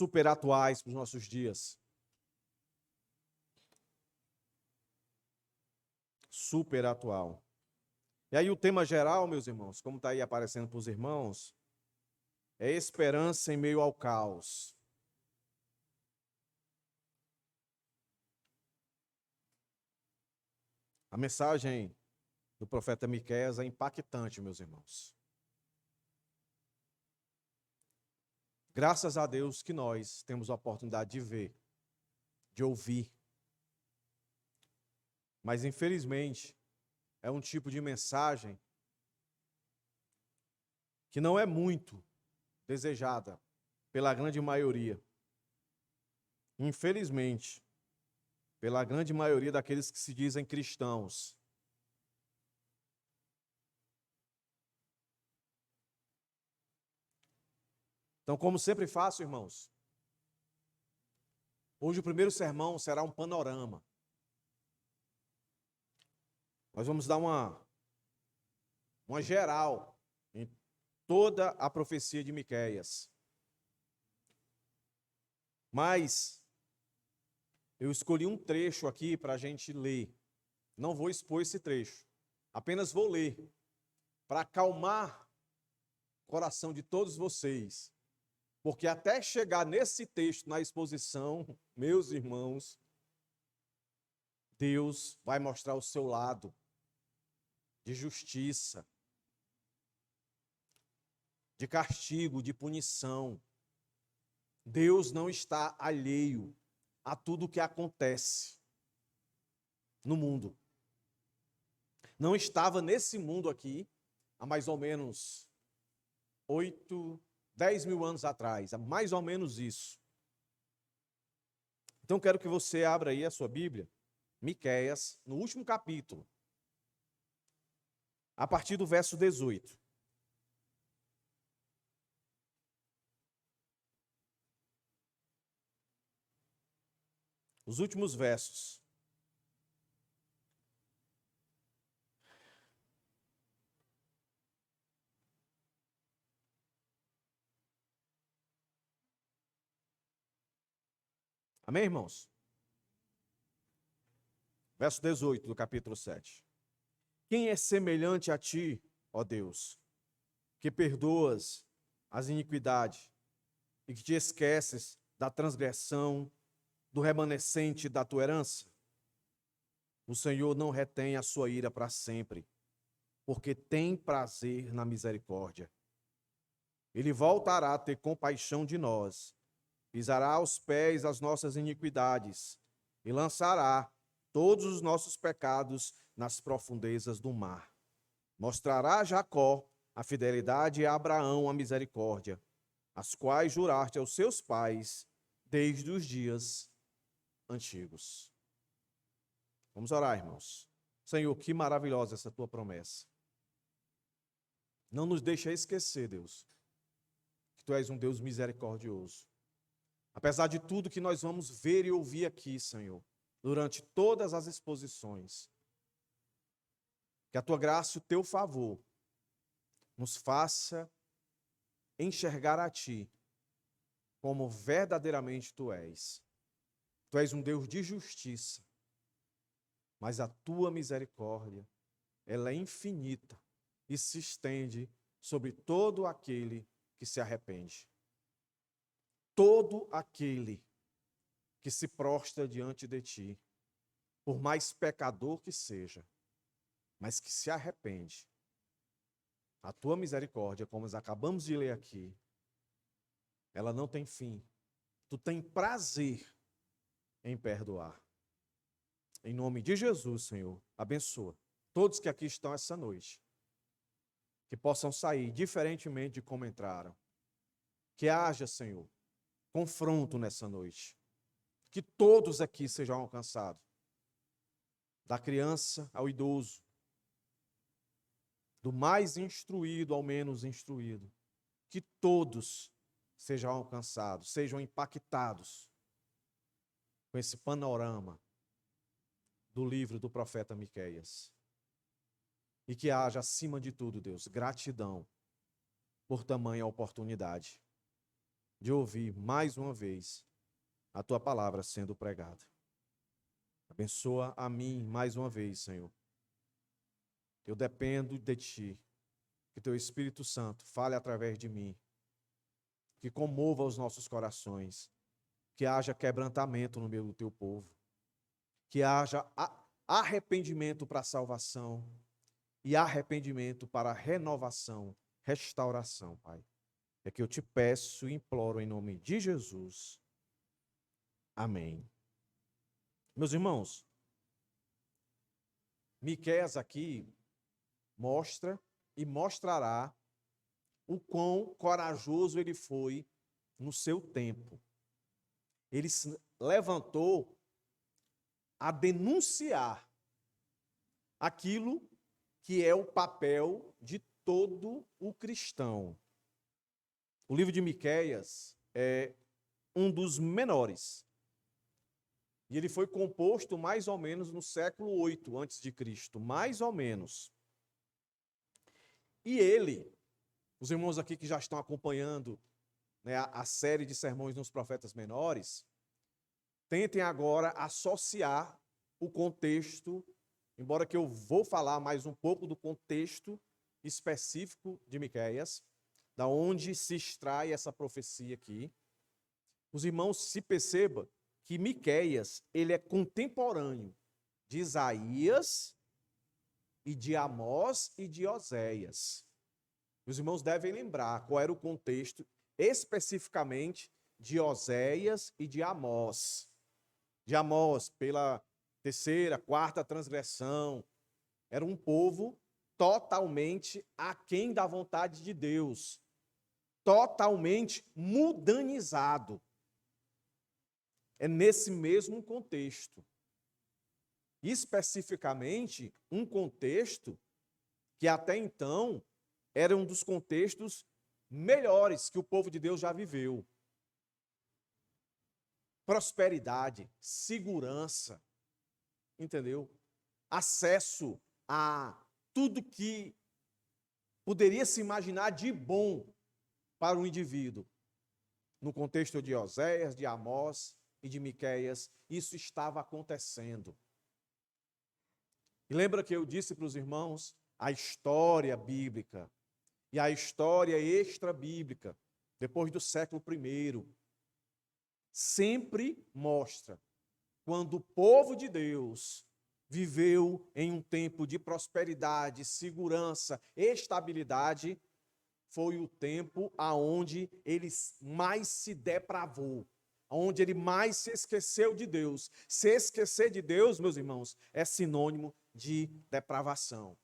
super atuais para os nossos dias. Super atual. E aí o tema geral, meus irmãos, como está aí aparecendo para os irmãos, é esperança em meio ao caos. A mensagem do profeta Miqueias é impactante, meus irmãos. Graças a Deus que nós temos a oportunidade de ver, de ouvir. Mas, infelizmente, é um tipo de mensagem que não é muito desejada pela grande maioria. Infelizmente, pela grande maioria daqueles que se dizem cristãos. Então, como sempre faço, irmãos, hoje o primeiro sermão será um panorama. Nós vamos dar uma geral em toda a profecia de Miqueias. Mas eu escolhi um trecho aqui para a gente ler. Não vou expor esse trecho, apenas vou ler, para acalmar o coração de todos vocês. Porque até chegar nesse texto, na exposição, meus irmãos, Deus vai mostrar o seu lado de justiça, de castigo, de punição. Deus não está alheio a tudo o que acontece no mundo. Não estava nesse mundo aqui há mais ou menos 10 mil anos atrás, há mais ou menos isso. Então quero que você abra aí a sua Bíblia, Miqueias, no último capítulo, a partir do verso 18. Os últimos versos. Amém, irmãos? Verso 18 do capítulo 7. Quem é semelhante a ti, ó Deus, que perdoas as iniquidades e que te esqueces da transgressão do remanescente da tua herança? O Senhor não retém a sua ira para sempre, porque tem prazer na misericórdia. Ele voltará a ter compaixão de nós, pisará aos pés as nossas iniquidades e lançará todos os nossos pecados nas profundezas do mar. Mostrará a Jacó a fidelidade e a Abraão a misericórdia, as quais juraste aos seus pais desde os dias antigos. Vamos orar, irmãos. Senhor, que maravilhosa essa tua promessa. Não nos deixa esquecer, Deus, que tu és um Deus misericordioso. Apesar de tudo que nós vamos ver e ouvir aqui, Senhor, durante todas as exposições, que a tua graça e o teu favor nos faça enxergar a ti como verdadeiramente tu és. Tu és um Deus de justiça, mas a tua misericórdia, ela é infinita e se estende sobre todo aquele que se arrepende. Todo aquele que se prostra diante de ti, por mais pecador que seja, mas que se arrepende. A tua misericórdia, como nós acabamos de ler aqui, ela não tem fim. Tu tem prazer em perdoar. Em nome de Jesus, Senhor, abençoa todos que aqui estão essa noite, que possam sair diferentemente de como entraram. Que haja, Senhor, confronto nessa noite. Que todos aqui sejam alcançados, da criança ao idoso, do mais instruído ao menos instruído. Que todos sejam alcançados, sejam impactados com esse panorama do livro do profeta Miqueias. E que haja, acima de tudo, Deus, gratidão por tamanha oportunidade. de ouvir mais uma vez a tua palavra sendo pregada. Abençoa a mim mais uma vez, Senhor. Eu dependo de ti. Que teu Espírito Santo fale através de mim. Que comova os nossos corações. Que haja quebrantamento no meio do teu povo. Que haja arrependimento para a salvação e arrependimento para a renovação, restauração, Pai. É que eu te peço e imploro em nome de Jesus. Amém. Meus irmãos, Miqueias aqui mostra e mostrará o quão corajoso ele foi no seu tempo. Ele se levantou a denunciar aquilo que é o papel de todo o cristão. O livro de Miqueias é um dos menores. E ele foi composto mais ou menos no século 8 a.C., mais ou menos. E ele, os irmãos aqui que já estão acompanhando, né, a série de sermões nos profetas menores, tentem agora associar o contexto, embora que eu vou falar mais um pouco do contexto específico de Miqueias, da onde se extrai essa profecia aqui. Os irmãos se percebam que Miqueias, ele é contemporâneo de Isaías e de Amós e de Oséias. Os irmãos devem lembrar qual era o contexto especificamente de Oséias e de Amós. De Amós, pela terceira, quarta transgressão, era um povo totalmente aquém da vontade de Deus, totalmente mundanizado. É nesse mesmo contexto. Especificamente, um contexto que até então era um dos contextos melhores que o povo de Deus já viveu. Prosperidade, segurança, entendeu? Acesso a tudo que poderia se imaginar de bom para o indivíduo. No contexto de Oséias, de Amós e de Miqueias, isso estava acontecendo. E lembra que eu disse para os irmãos a história bíblica e a história extra-bíblica, depois do século I, sempre mostra quando o povo de Deus viveu em um tempo de prosperidade, segurança, estabilidade, foi o tempo aonde ele mais se depravou, onde ele mais se esqueceu de Deus. Se esquecer de Deus, meus irmãos, é sinônimo de depravação.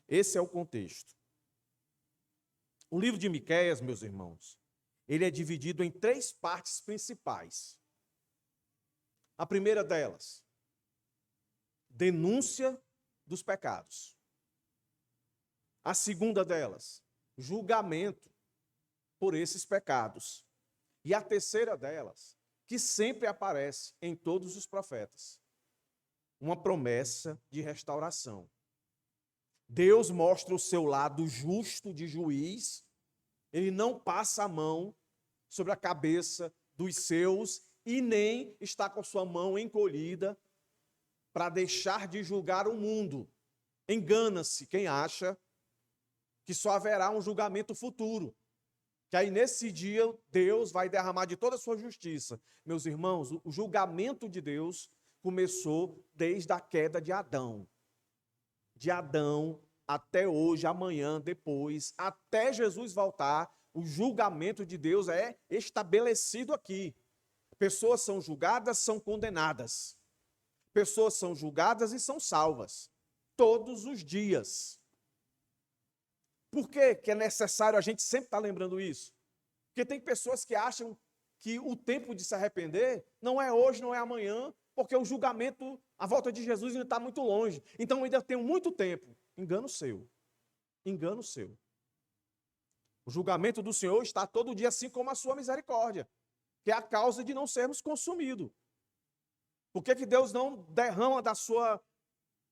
Esse é o contexto. O livro de Miqueias, meus irmãos, ele é dividido em 3 partes principais. A primeira delas, denúncia dos pecados. A segunda delas, julgamento por esses pecados. E a terceira delas, que sempre aparece em todos os profetas, uma promessa de restauração. Deus mostra o seu lado justo de juiz, ele não passa a mão sobre a cabeça dos seus e nem está com sua mão encolhida para deixar de julgar o mundo. Engana-se quem acha que só haverá um julgamento futuro, que aí nesse dia Deus vai derramar de toda a sua justiça. Meus irmãos, o julgamento de Deus começou desde a queda de Adão. De Adão até hoje, amanhã, depois, até Jesus voltar, o julgamento de Deus é estabelecido aqui. Pessoas são julgadas, são condenadas. Pessoas são julgadas e são salvas. Todos os dias. Por que é necessário a gente sempre estar lembrando isso? Porque tem pessoas que acham que o tempo de se arrepender não é hoje, não é amanhã, porque o julgamento, a volta de Jesus ainda está muito longe. Então eu ainda tenho muito tempo. Engano seu. Engano seu. O julgamento do Senhor está todo dia, assim como a sua misericórdia, que é a causa de não sermos consumidos. Por que Deus não derrama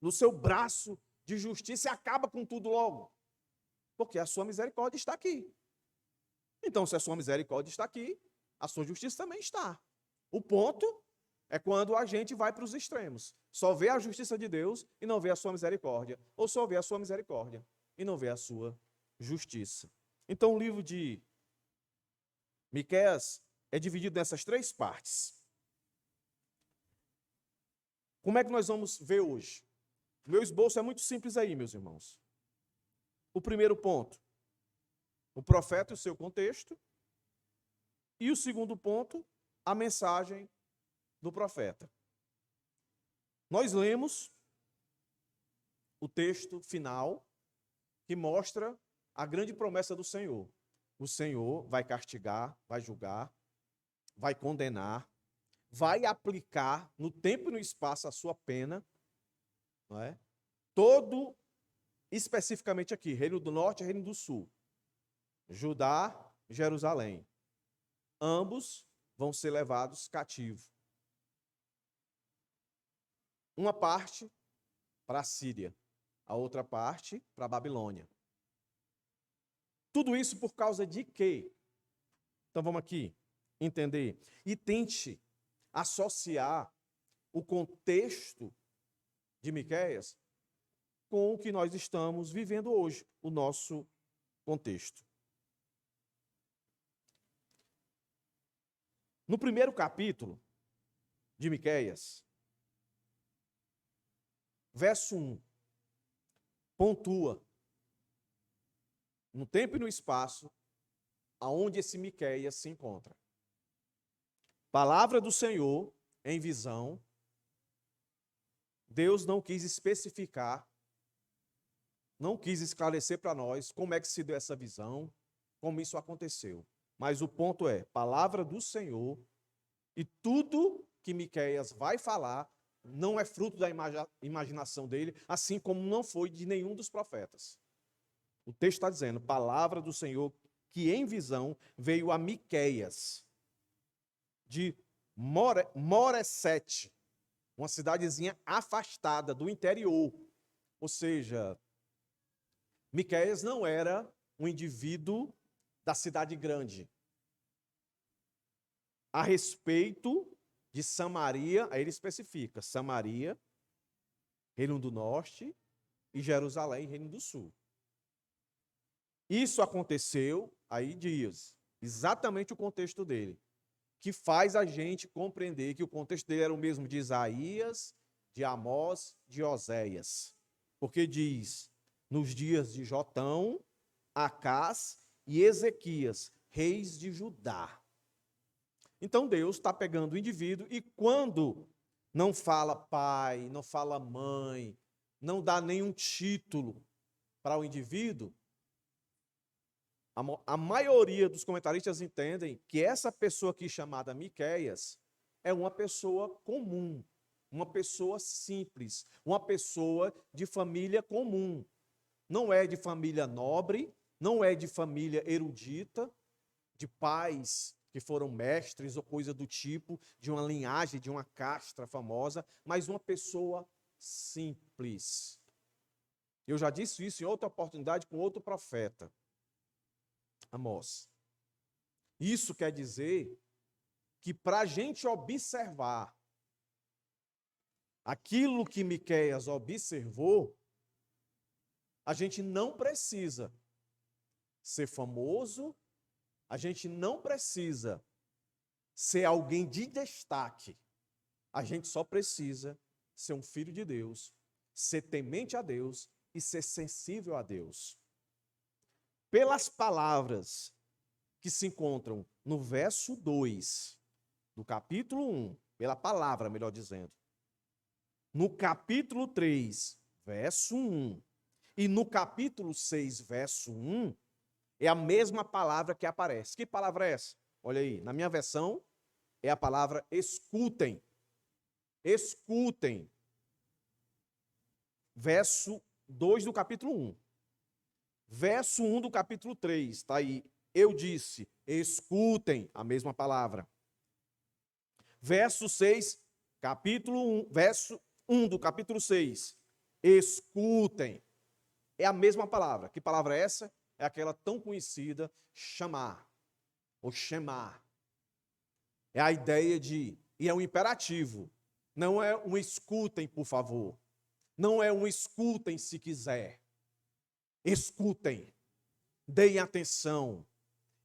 do seu braço de justiça e acaba com tudo logo? Porque a sua misericórdia está aqui. Então, se a sua misericórdia está aqui, a sua justiça também está. O ponto é quando a gente vai para os extremos. Só vê a justiça de Deus e não vê a sua misericórdia. Ou só vê a sua misericórdia e não vê a sua justiça. Então, o livro de Miqueias é dividido nessas três partes. Como é que nós vamos ver hoje? O meu esboço é muito simples aí, meus irmãos. O primeiro ponto, o profeta e o seu contexto. E o segundo ponto, a mensagem do profeta. Nós lemos o texto final que mostra a grande promessa do Senhor. O Senhor vai castigar, vai julgar, vai condenar, vai aplicar no tempo e no espaço a sua pena, não é? Todo, especificamente aqui, Reino do Norte e Reino do Sul, Judá e Jerusalém. Ambos vão ser levados cativos. Uma parte para a Síria, a outra parte para a Babilônia. Tudo isso por causa de quê? Então vamos aqui entender. E tente associar o contexto de Miqueias com o que nós estamos vivendo hoje, o nosso contexto. No primeiro capítulo de Miqueias, verso 1, pontua no tempo e no espaço aonde esse Miqueias se encontra. Palavra do Senhor em visão. Deus não quis especificar, não quis esclarecer para nós como é que se deu essa visão, como isso aconteceu. Mas o ponto é, palavra do Senhor, e tudo que Miqueias vai falar não é fruto da imaginação dele, assim como não foi de nenhum dos profetas. O texto está dizendo, palavra do Senhor que em visão veio a Miqueias, de Moresete, uma cidadezinha afastada do interior. Ou seja, Miqueias não era um indivíduo da cidade grande. A respeito de Samaria, aí ele especifica, Samaria, Reino do Norte, e Jerusalém, Reino do Sul. Isso aconteceu, aí diz, exatamente o contexto dele, que faz a gente compreender que o contexto dele era o mesmo de Isaías, de Amós, de Oséias. Porque diz, nos dias de Jotão, Acás e Ezequias, reis de Judá. Então Deus está pegando o indivíduo e quando não fala pai, não fala mãe, não dá nenhum título para o indivíduo, a maioria dos comentaristas entendem que essa pessoa aqui chamada Miqueias é uma pessoa comum, uma pessoa simples, uma pessoa de família comum. Não é de família nobre, não é de família erudita, de pais que foram mestres ou coisa do tipo, de uma linhagem, de uma castra famosa, mas uma pessoa simples. Eu já disse isso em outra oportunidade com outro profeta, Amós. Isso quer dizer que para a gente observar aquilo que Miqueias observou, a gente não precisa ser famoso, a gente não precisa ser alguém de destaque. A gente só precisa ser um filho de Deus, ser temente a Deus e ser sensível a Deus. Pelas palavras que se encontram no verso 2 do capítulo 1, pela palavra, melhor dizendo, no capítulo 3, verso 1, e no capítulo 6, verso 1, é a mesma palavra que aparece. Que palavra é essa? Olha aí, na minha versão, é a palavra escutem. Escutem. Verso 2 do capítulo 1. Verso 1 do capítulo 3, está aí. Eu disse, escutem, a mesma palavra. Verso 6, capítulo 1, verso 1 do capítulo 6. Escutem. É a mesma palavra. Que palavra é essa? É aquela tão conhecida, chamar. ou Shema. É a ideia de, e é um imperativo, não é um escutem, por favor. Não é um escutem se quiser. Escutem, deem atenção.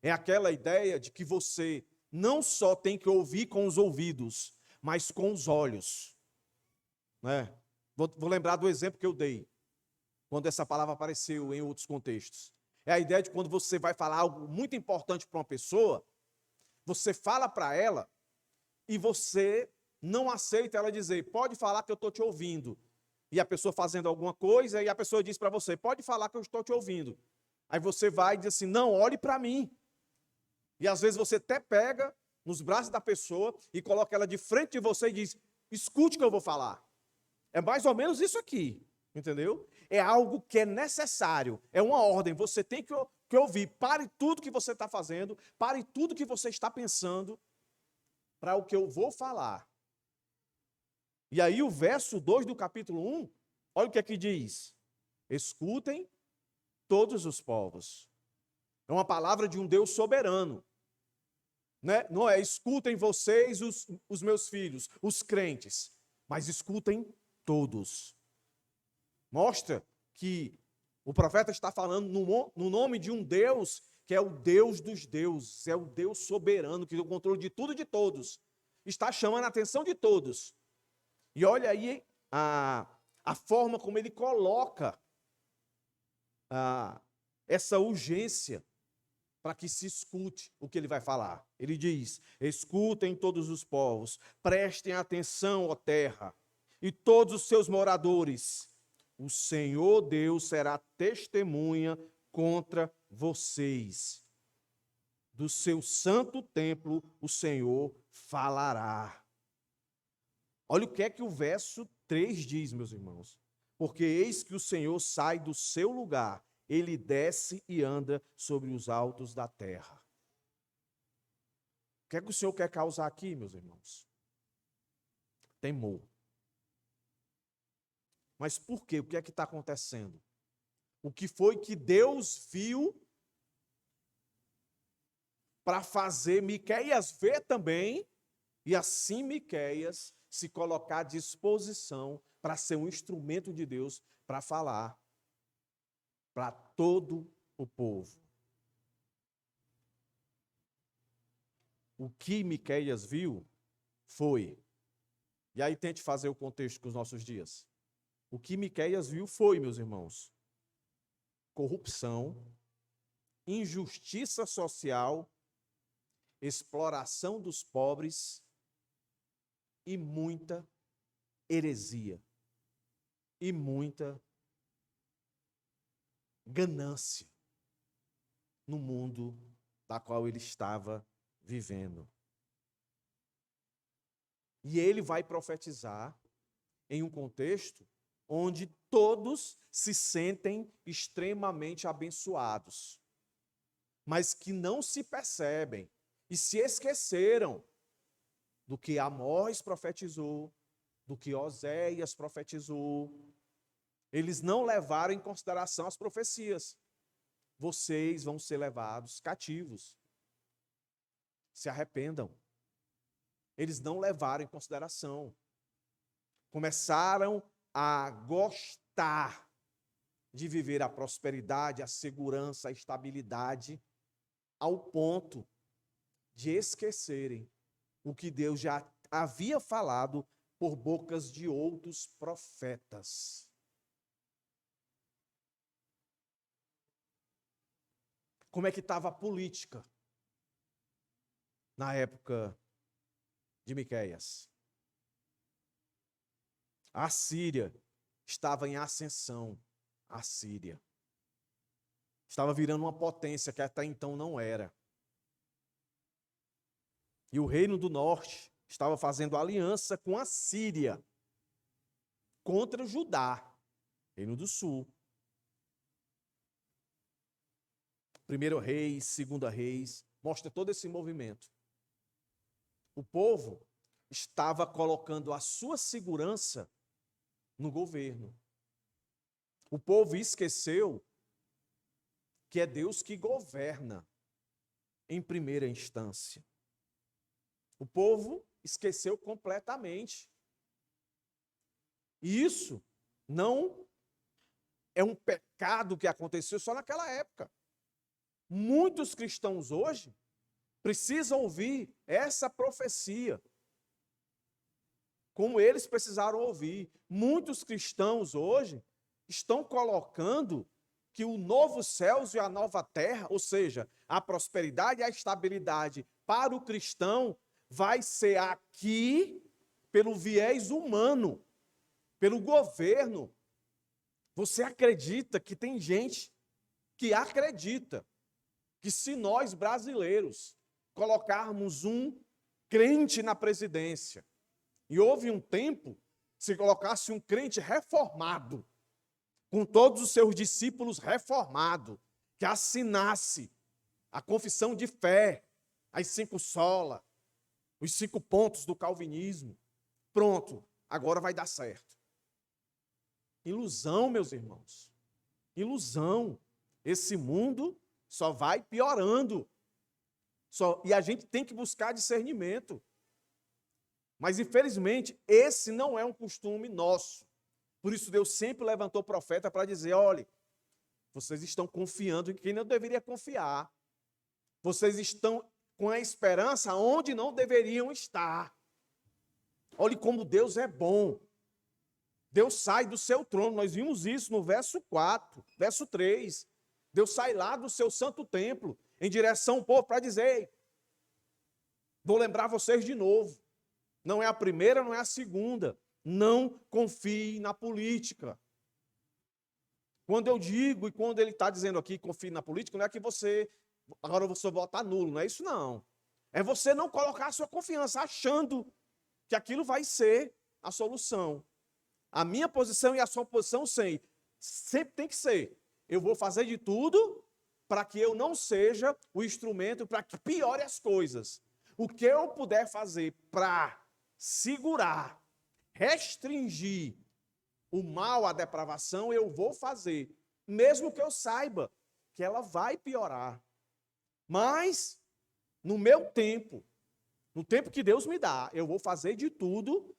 É aquela ideia de que você não só tem que ouvir com os ouvidos, mas com os olhos. Né? Vou lembrar do exemplo que eu dei, quando essa palavra apareceu em outros contextos. É a ideia de quando você vai falar algo muito importante para uma pessoa, você fala para ela e você não aceita ela dizer, pode falar que eu estou te ouvindo. E a pessoa fazendo alguma coisa, e a pessoa diz para você, pode falar que eu estou te ouvindo. Aí você vai e diz assim, não, olhe para mim. E às vezes você até pega nos braços da pessoa e coloca ela de frente de você e diz, escute o que eu vou falar. É mais ou menos isso aqui, entendeu? É algo que é necessário, é uma ordem, você tem que ouvir. Pare tudo que você está fazendo, pare tudo que você está pensando para o que eu vou falar. E aí o verso 2 do capítulo 1, olha o que é que diz. Escutem todos os povos. É uma palavra de um Deus soberano. Né? Não é escutem vocês, os meus filhos, os crentes, mas escutem todos. Mostra que o profeta está falando no nome de um Deus que é o Deus dos deuses, é o Deus soberano, que tem o controle de tudo e de todos. Está chamando a atenção de todos. E olha aí a forma como ele coloca essa urgência para que se escute o que ele vai falar. Ele diz, escutem todos os povos, prestem atenção, ó terra, e todos os seus moradores. O Senhor Deus será testemunha contra vocês. Do seu santo templo o Senhor falará. Olha o que é que o verso 3 diz, meus irmãos. Porque eis que o Senhor sai do seu lugar, ele desce e anda sobre os altos da terra. O que é que o Senhor quer causar aqui, meus irmãos? Temor. Mas por quê? O que é que está acontecendo? O que foi que Deus viu para fazer Miqueias ver também, e assim Miqueias se colocar à disposição para ser um instrumento de Deus para falar para todo o povo. O que Miqueias viu foi, e aí tente fazer o contexto com os nossos dias. O que Miqueias viu foi, meus irmãos, corrupção, injustiça social, exploração dos pobres e muita heresia e muita ganância no mundo da qual ele estava vivendo. E ele vai profetizar em um contexto onde todos se sentem extremamente abençoados, mas que não se percebem e se esqueceram do que Amós profetizou, do que Oséias profetizou. Eles não levaram em consideração as profecias. Vocês vão ser levados cativos. Se arrependam. Eles não levaram em consideração. Começaram a gostar de viver a prosperidade, a segurança, a estabilidade, ao ponto de esquecerem o que Deus já havia falado por bocas de outros profetas. Como é que estava a política na época de Miqueias? A Síria estava em ascensão. A Síria estava virando uma potência que até então não era. E o reino do norte estava fazendo aliança com a Síria contra Judá, reino do sul. 1 Reis, 2 Reis, mostra todo esse movimento. O povo estava colocando a sua segurança no governo. O povo esqueceu que é Deus que governa. em primeira instância. O povo esqueceu completamente. E isso não é um pecado que aconteceu só naquela época. Muitos cristãos hoje precisam ouvir essa profecia, como eles precisaram ouvir. Muitos cristãos hoje estão colocando que o novo céus e a nova terra, ou seja, a prosperidade e a estabilidade para o cristão, vai ser aqui pelo viés humano, pelo governo. Você acredita que tem gente que acredita que se nós brasileiros colocarmos um crente na presidência, e houve um tempo, se colocasse um crente reformado, com todos os seus discípulos reformados, que assinasse a confissão de fé, as 5 solas, os 5 pontos do calvinismo, pronto, agora vai dar certo. Ilusão, meus irmãos. Ilusão. Esse mundo só vai piorando. E a gente tem que buscar discernimento. Mas, infelizmente, esse não é um costume nosso. Por isso, Deus sempre levantou profeta para dizer, olha, vocês estão confiando em quem não deveria confiar. Vocês estão com a esperança onde não deveriam estar. Olhe como Deus é bom. Deus sai do seu trono. Nós vimos isso no verso 4, verso 3. Deus sai lá do seu santo templo, em direção ao povo, para dizer, vou lembrar vocês de novo. Não é a primeira, não é a segunda. Não confie na política. Quando eu digo, e quando ele está dizendo aqui, confie na política, não é que você, agora você votar nulo, não é isso não. É você não colocar a sua confiança, achando que aquilo vai ser a solução. A minha posição e a sua posição sempre tem que ser. Eu vou fazer de tudo para que eu não seja o instrumento para que piore as coisas. O que eu puder fazer para segurar, restringir o mal, a depravação, eu vou fazer. Mesmo que eu saiba que ela vai piorar. Mas, no meu tempo, no tempo que Deus me dá, eu vou fazer de tudo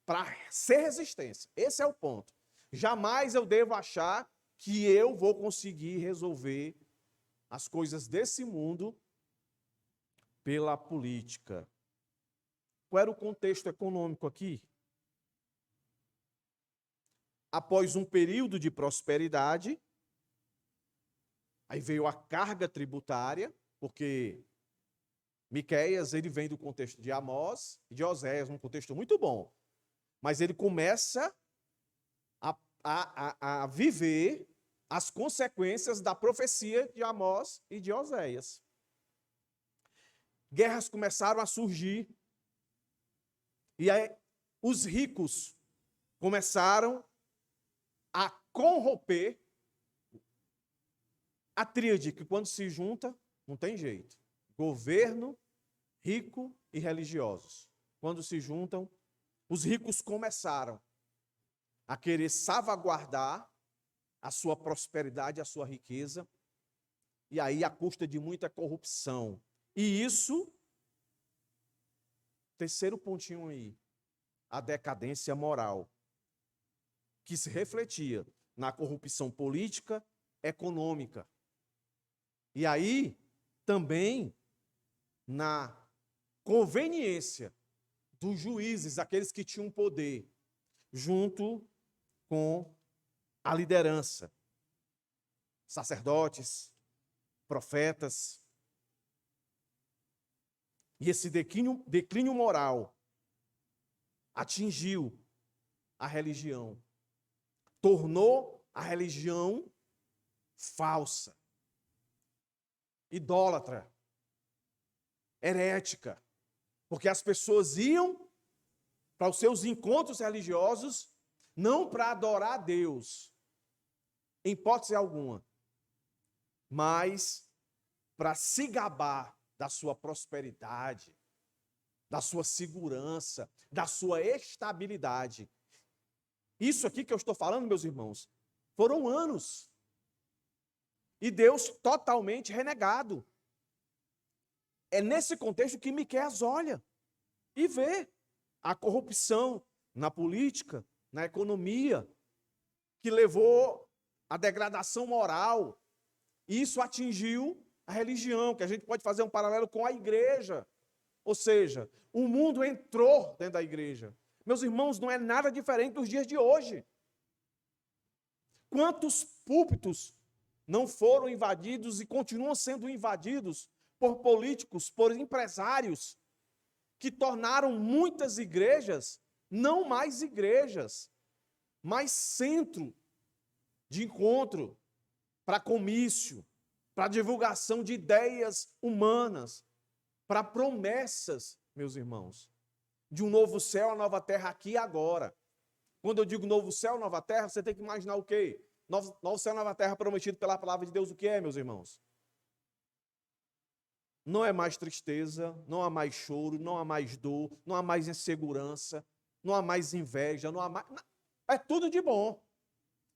para ser resistência. Esse é o ponto. Jamais eu devo achar que eu vou conseguir resolver as coisas desse mundo pela política. Qual era o contexto econômico aqui? Após um período de prosperidade, aí veio a carga tributária, porque Miqueias, ele vem do contexto de Amós e de Oséias, um contexto muito bom. Mas ele começa a viver as consequências da profecia de Amós e de Oséias. Guerras começaram a surgir. E aí os ricos começaram a corromper a tríade, que quando se junta, não tem jeito. Governo, rico e religiosos. Quando se juntam, os ricos começaram a querer salvaguardar a sua prosperidade, a sua riqueza, e aí à custa de muita corrupção. E isso, terceiro pontinho aí, a decadência moral, que se refletia na corrupção política, econômica. E aí, também, na conveniência dos juízes, aqueles que tinham poder, junto com a liderança, sacerdotes, profetas. E esse declínio moral atingiu a religião, tornou a religião falsa, idólatra, herética, porque as pessoas iam para os seus encontros religiosos não para adorar a Deus, em hipótese alguma, mas para se gabar da sua prosperidade, da sua segurança, da sua estabilidade. Isso aqui que eu estou falando, meus irmãos, foram anos. E Deus totalmente renegado. É nesse contexto que Miqueias olha e vê a corrupção na política, na economia, que levou à degradação moral. Isso atingiu a religião, que a gente pode fazer um paralelo com a igreja. Ou seja, o mundo entrou dentro da igreja. Meus irmãos, não é nada diferente dos dias de hoje. Quantos púlpitos não foram invadidos e continuam sendo invadidos por políticos, por empresários, que tornaram muitas igrejas não mais igrejas, mas centro de encontro para comício, para divulgação de ideias humanas, para promessas, meus irmãos, de um novo céu, uma nova terra aqui e agora. Quando eu digo novo céu, nova terra, você tem que imaginar o quê? Novo céu, nova terra prometido pela palavra de Deus, o que é, meus irmãos? Não é mais tristeza, não há mais choro, não há mais dor, não há mais insegurança, não há mais inveja, não há mais... É tudo de bom.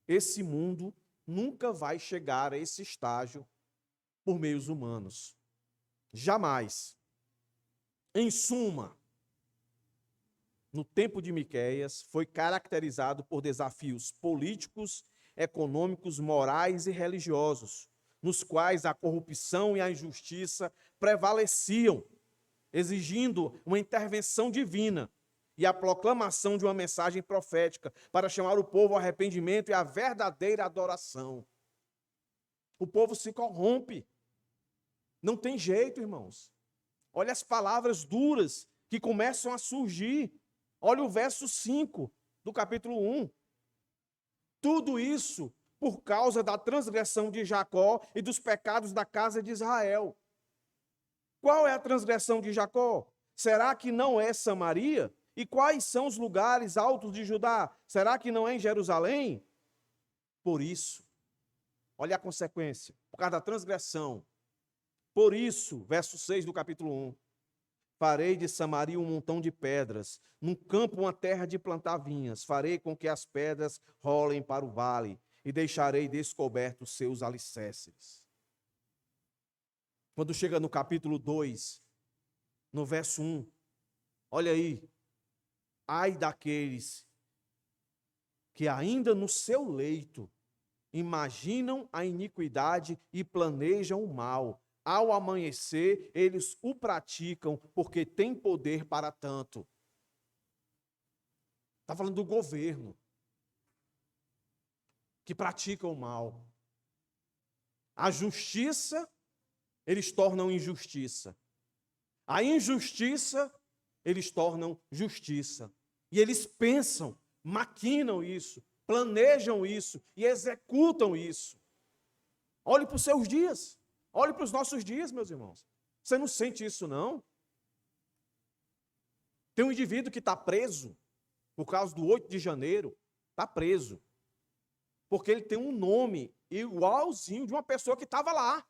Esse mundo nunca vai chegar a esse estágio por meios humanos. Jamais. Em suma, no tempo de Miqueias, foi caracterizado por desafios políticos, econômicos, morais e religiosos, nos quais a corrupção e a injustiça prevaleciam, exigindo uma intervenção divina e a proclamação de uma mensagem profética para chamar o povo ao arrependimento e à verdadeira adoração. O povo se corrompe. Não tem jeito, irmãos. Olha as palavras duras que começam a surgir. Olha o verso 5 do capítulo 1. Tudo isso por causa da transgressão de Jacó e dos pecados da casa de Israel. Qual é a transgressão de Jacó? Será que não é Samaria? E quais são os lugares altos de Judá? Será que não é em Jerusalém? Por isso, olha a consequência, por causa da transgressão. Por isso, verso 6 do capítulo 1, farei de Samaria um montão de pedras, num campo uma terra de plantar vinhas, farei com que as pedras rolem para o vale, e deixarei descobertos seus alicerces. Quando chega no capítulo 2, no verso 1, olha aí, ai daqueles que ainda no seu leito imaginam a iniquidade e planejam o mal. Ao amanhecer, eles o praticam porque têm poder para tanto. Está falando do governo que pratica o mal. A justiça, eles tornam injustiça. A injustiça, eles tornam justiça. E eles pensam, maquinam isso, planejam isso e executam isso. Olhe para os seus dias. Olhe para os nossos dias, meus irmãos. Você não sente isso, não? Tem um indivíduo que está preso por causa do 8 de janeiro. Está preso. Porque ele tem um nome igualzinho de uma pessoa que estava lá.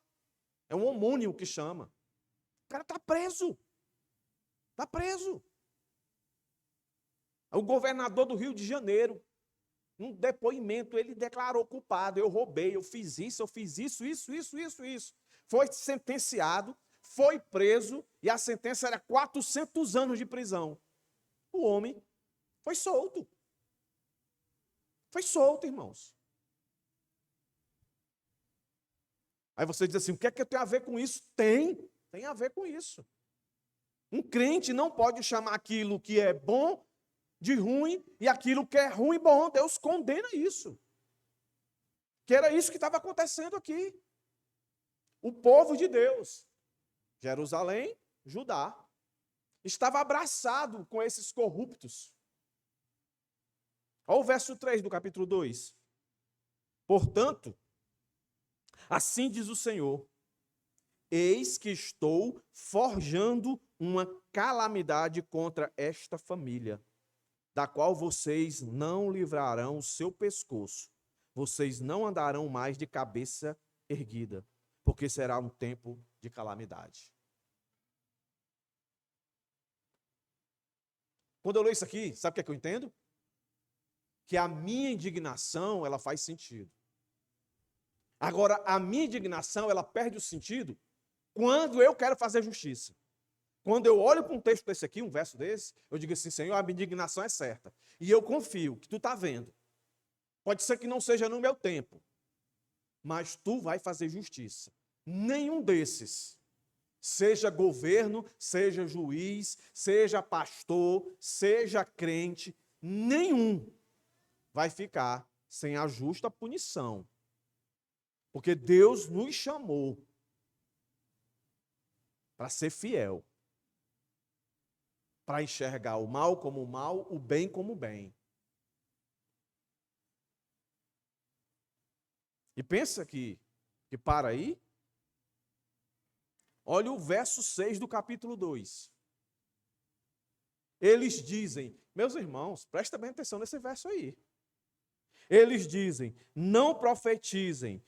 É um homônimo que chama. O cara está preso. Está preso. O governador do Rio de Janeiro, num depoimento, ele declarou culpado. Eu roubei, eu fiz isso, isso. Foi sentenciado, foi preso, e a sentença era 400 anos de prisão. O homem foi solto. Foi solto, irmãos. Aí você diz assim, o que é que eu tenho a ver com isso? Tem a ver com isso. Um crente não pode chamar aquilo que é bom de ruim e aquilo que é ruim bom. Deus condena isso. Que era isso que estava acontecendo aqui. O povo de Deus, Jerusalém, Judá, estava abraçado com esses corruptos. Olha o verso 3 do capítulo 2. Portanto, assim diz o Senhor, eis que estou forjando uma calamidade contra esta família, da qual vocês não livrarão o seu pescoço. Vocês não andarão mais de cabeça erguida, porque será um tempo de calamidade. Quando eu leio isso aqui, sabe o que é que eu entendo? Que a minha indignação, ela faz sentido. Agora, a minha indignação, ela perde o sentido quando eu quero fazer justiça. Quando eu olho para um texto desse aqui, um verso desse, eu digo assim, Senhor, a minha indignação é certa. E eu confio que tu está vendo. Pode ser que não seja no meu tempo, mas tu vai fazer justiça. Nenhum desses, seja governo, seja juiz, seja pastor, seja crente, nenhum vai ficar sem a justa punição. Porque Deus nos chamou para ser fiel, para enxergar o mal como o mal, o bem como o bem. E pensa que para aí, olha o verso 6 do capítulo 2. Eles dizem, meus irmãos, presta bem atenção nesse verso aí. Eles dizem, não profetizem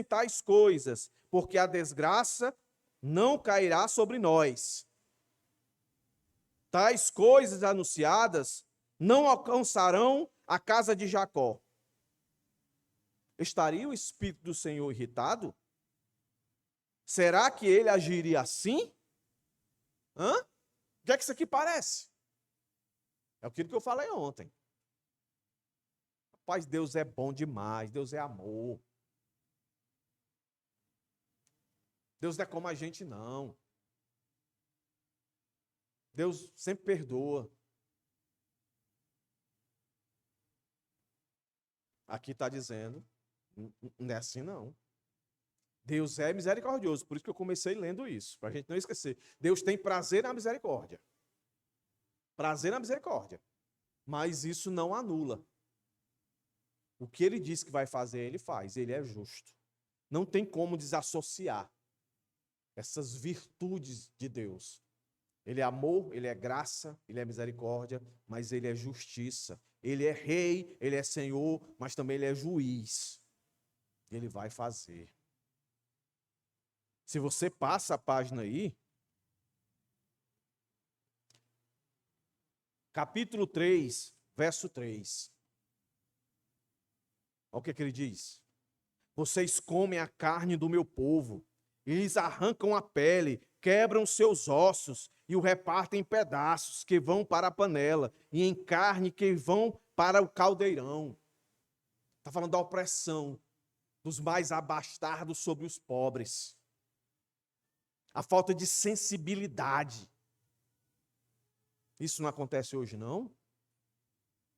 tais coisas, porque a desgraça não cairá sobre nós. Tais coisas anunciadas não alcançarão a casa de Jacó. Estaria o Espírito do Senhor irritado? Será que ele agiria assim? O que é que isso aqui parece? É aquilo que eu falei ontem. Rapaz, Deus é bom demais, Deus é amor. Deus não é como a gente, não. Deus sempre perdoa. Aqui está dizendo, não é assim não. Deus é misericordioso, por isso que eu comecei lendo isso, para a gente não esquecer. Deus tem prazer na misericórdia. Prazer na misericórdia. Mas isso não anula. O que ele diz que vai fazer, ele faz. Ele é justo. Não tem como desassociar essas virtudes de Deus. Ele é amor, ele é graça, ele é misericórdia, mas ele é justiça. Ele é rei, ele é senhor, mas também ele é juiz. Ele vai fazer. Se você passa a página aí, capítulo 3, verso 3. Olha o que ele diz. Vocês comem a carne do meu povo, e lhes arrancam a pele, quebram seus ossos e o repartem em pedaços que vão para a panela, e em carne que vão para o caldeirão. Está falando da opressão dos mais abastardos sobre os pobres. A falta de sensibilidade. Isso não acontece hoje, não?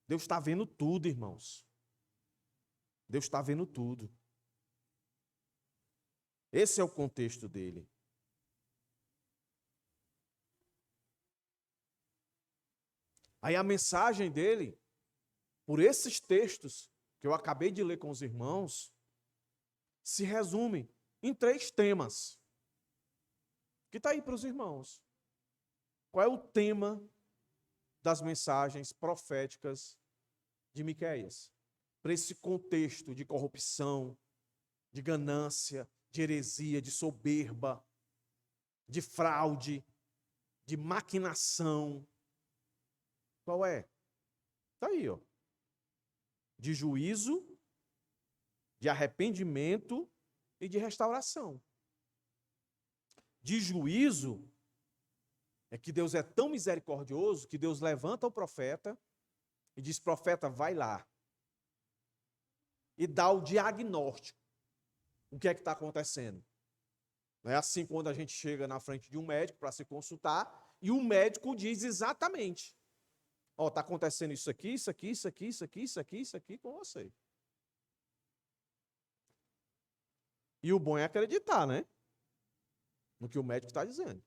Deus está vendo tudo, irmãos. Deus está vendo tudo. Esse é o contexto dele. Aí a mensagem dele, por esses textos que eu acabei de ler com os irmãos, se resume em 3 temas. Que está aí para os irmãos. Qual é o tema das mensagens proféticas de Miqueias? Para esse contexto de corrupção, de ganância, de heresia, de soberba, de fraude, de maquinação. Qual é? Está aí, ó. De juízo, de arrependimento e de restauração. De juízo é que Deus é tão misericordioso que Deus levanta o profeta e diz, profeta, vai lá. E dá o diagnóstico. O que é que está acontecendo? Não é assim quando a gente chega na frente de um médico para se consultar e o médico diz exatamente. Ó, está acontecendo isso aqui, isso aqui, isso aqui, isso aqui, isso aqui, isso aqui com você. E o bom é acreditar, né? No que o médico está dizendo.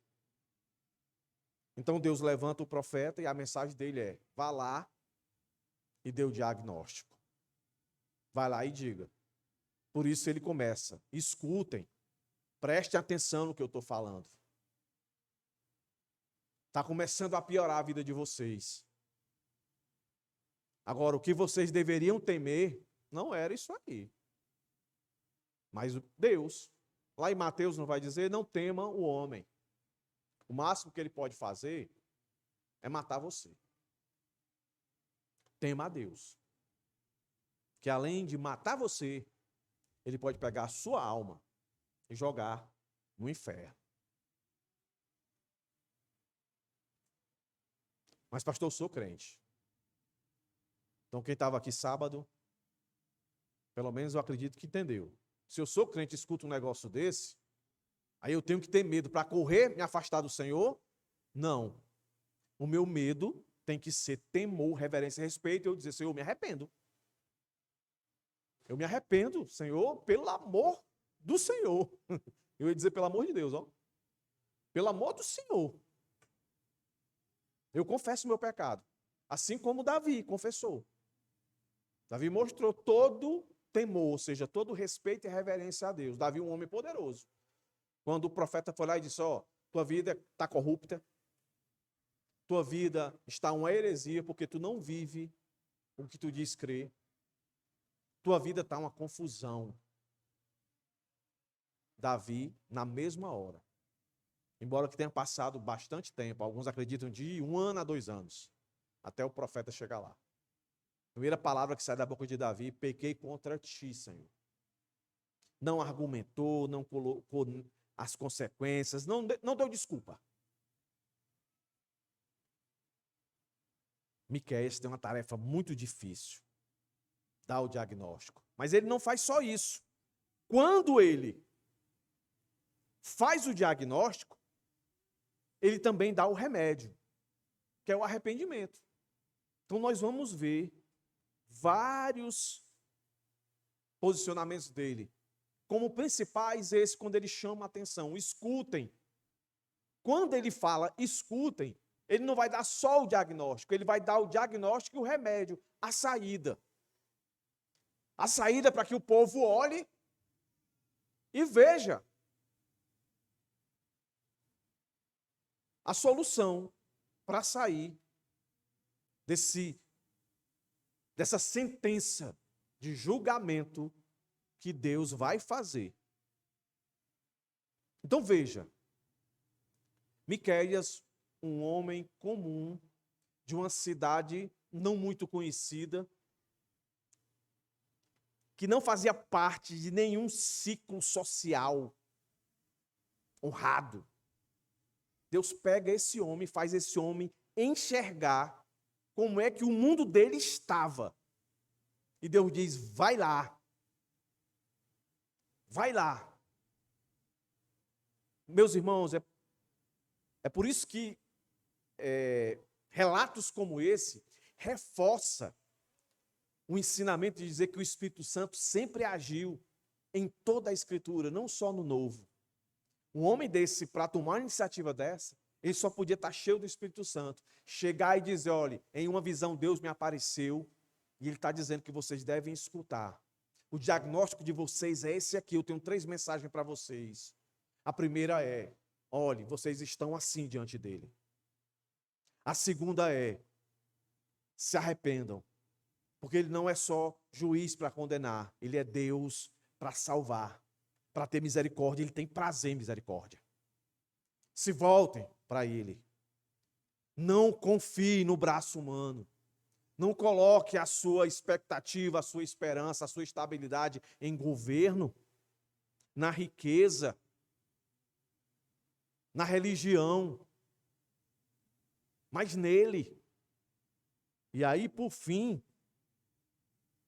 Então Deus levanta o profeta e a mensagem dele é, vá lá e dê o diagnóstico. Vai lá e diga. Por isso ele começa, escutem, prestem atenção no que eu estou falando. Está começando a piorar a vida de vocês. Agora, o que vocês deveriam temer não era isso aí. Mas Deus, lá em Mateus não vai dizer, não tema o homem. O máximo que ele pode fazer é matar você. Tema a Deus. Que além de matar você, ele pode pegar a sua alma e jogar no inferno. Mas, pastor, eu sou crente. Então, quem estava aqui sábado, pelo menos eu acredito que entendeu. Se eu sou crente e escuto um negócio desse, aí eu tenho que ter medo para correr, me afastar do Senhor? Não. O meu medo tem que ser temor, reverência e respeito, e eu dizer, Senhor, eu me arrependo. Eu me arrependo, Senhor, pelo amor do Senhor. Eu ia dizer pelo amor de Deus, ó. Pelo amor do Senhor. Eu confesso o meu pecado. Assim como Davi confessou. Davi mostrou todo temor, ou seja, todo respeito e reverência a Deus. Davi, um homem poderoso. Quando o profeta foi lá e disse, ó, tua vida está corrupta, tua vida está uma heresia, porque tu não vive o que tu diz crer. Tua vida está uma confusão. Davi, na mesma hora, embora que tenha passado bastante tempo, alguns acreditam de 1 ano a 2 anos, até o profeta chegar lá. A primeira palavra que sai da boca de Davi, pequei contra ti, Senhor. Não argumentou, não colocou as consequências, não deu desculpa. Miqueias tem uma tarefa muito difícil, dar o diagnóstico. Mas ele não faz só isso. Quando ele faz o diagnóstico, ele também dá o remédio, que é o arrependimento. Então nós vamos ver vários posicionamentos dele. Como principais, esse quando ele chama a atenção. Escutem. Quando ele fala escutem, ele não vai dar só o diagnóstico, ele vai dar o diagnóstico e o remédio, a saída. A saída para que o povo olhe e veja a solução para sair dessa sentença de julgamento que Deus vai fazer. Então veja, Miqueias, um homem comum de uma cidade não muito conhecida, que não fazia parte de nenhum ciclo social honrado. Deus pega esse homem e faz esse homem enxergar como é que o mundo dele estava. E Deus diz, vai lá. Vai lá. Meus irmãos, é por isso que relatos como esse reforça o ensinamento de dizer que o Espírito Santo sempre agiu em toda a Escritura, não só no Novo. Um homem desse, para tomar uma iniciativa dessa, ele só podia estar cheio do Espírito Santo. Chegar e dizer, olha, em uma visão Deus me apareceu e Ele está dizendo que vocês devem escutar. O diagnóstico de vocês é esse aqui, eu tenho 3 mensagens para vocês. A primeira é, olhe, vocês estão assim diante dele. A segunda é, se arrependam. Porque ele não é só juiz para condenar, ele é Deus para salvar, para ter misericórdia, ele tem prazer em misericórdia. Se voltem para ele. Não confie no braço humano. Não coloque a sua expectativa, a sua esperança, a sua estabilidade em governo, na riqueza, na religião, mas nele. E aí, por fim,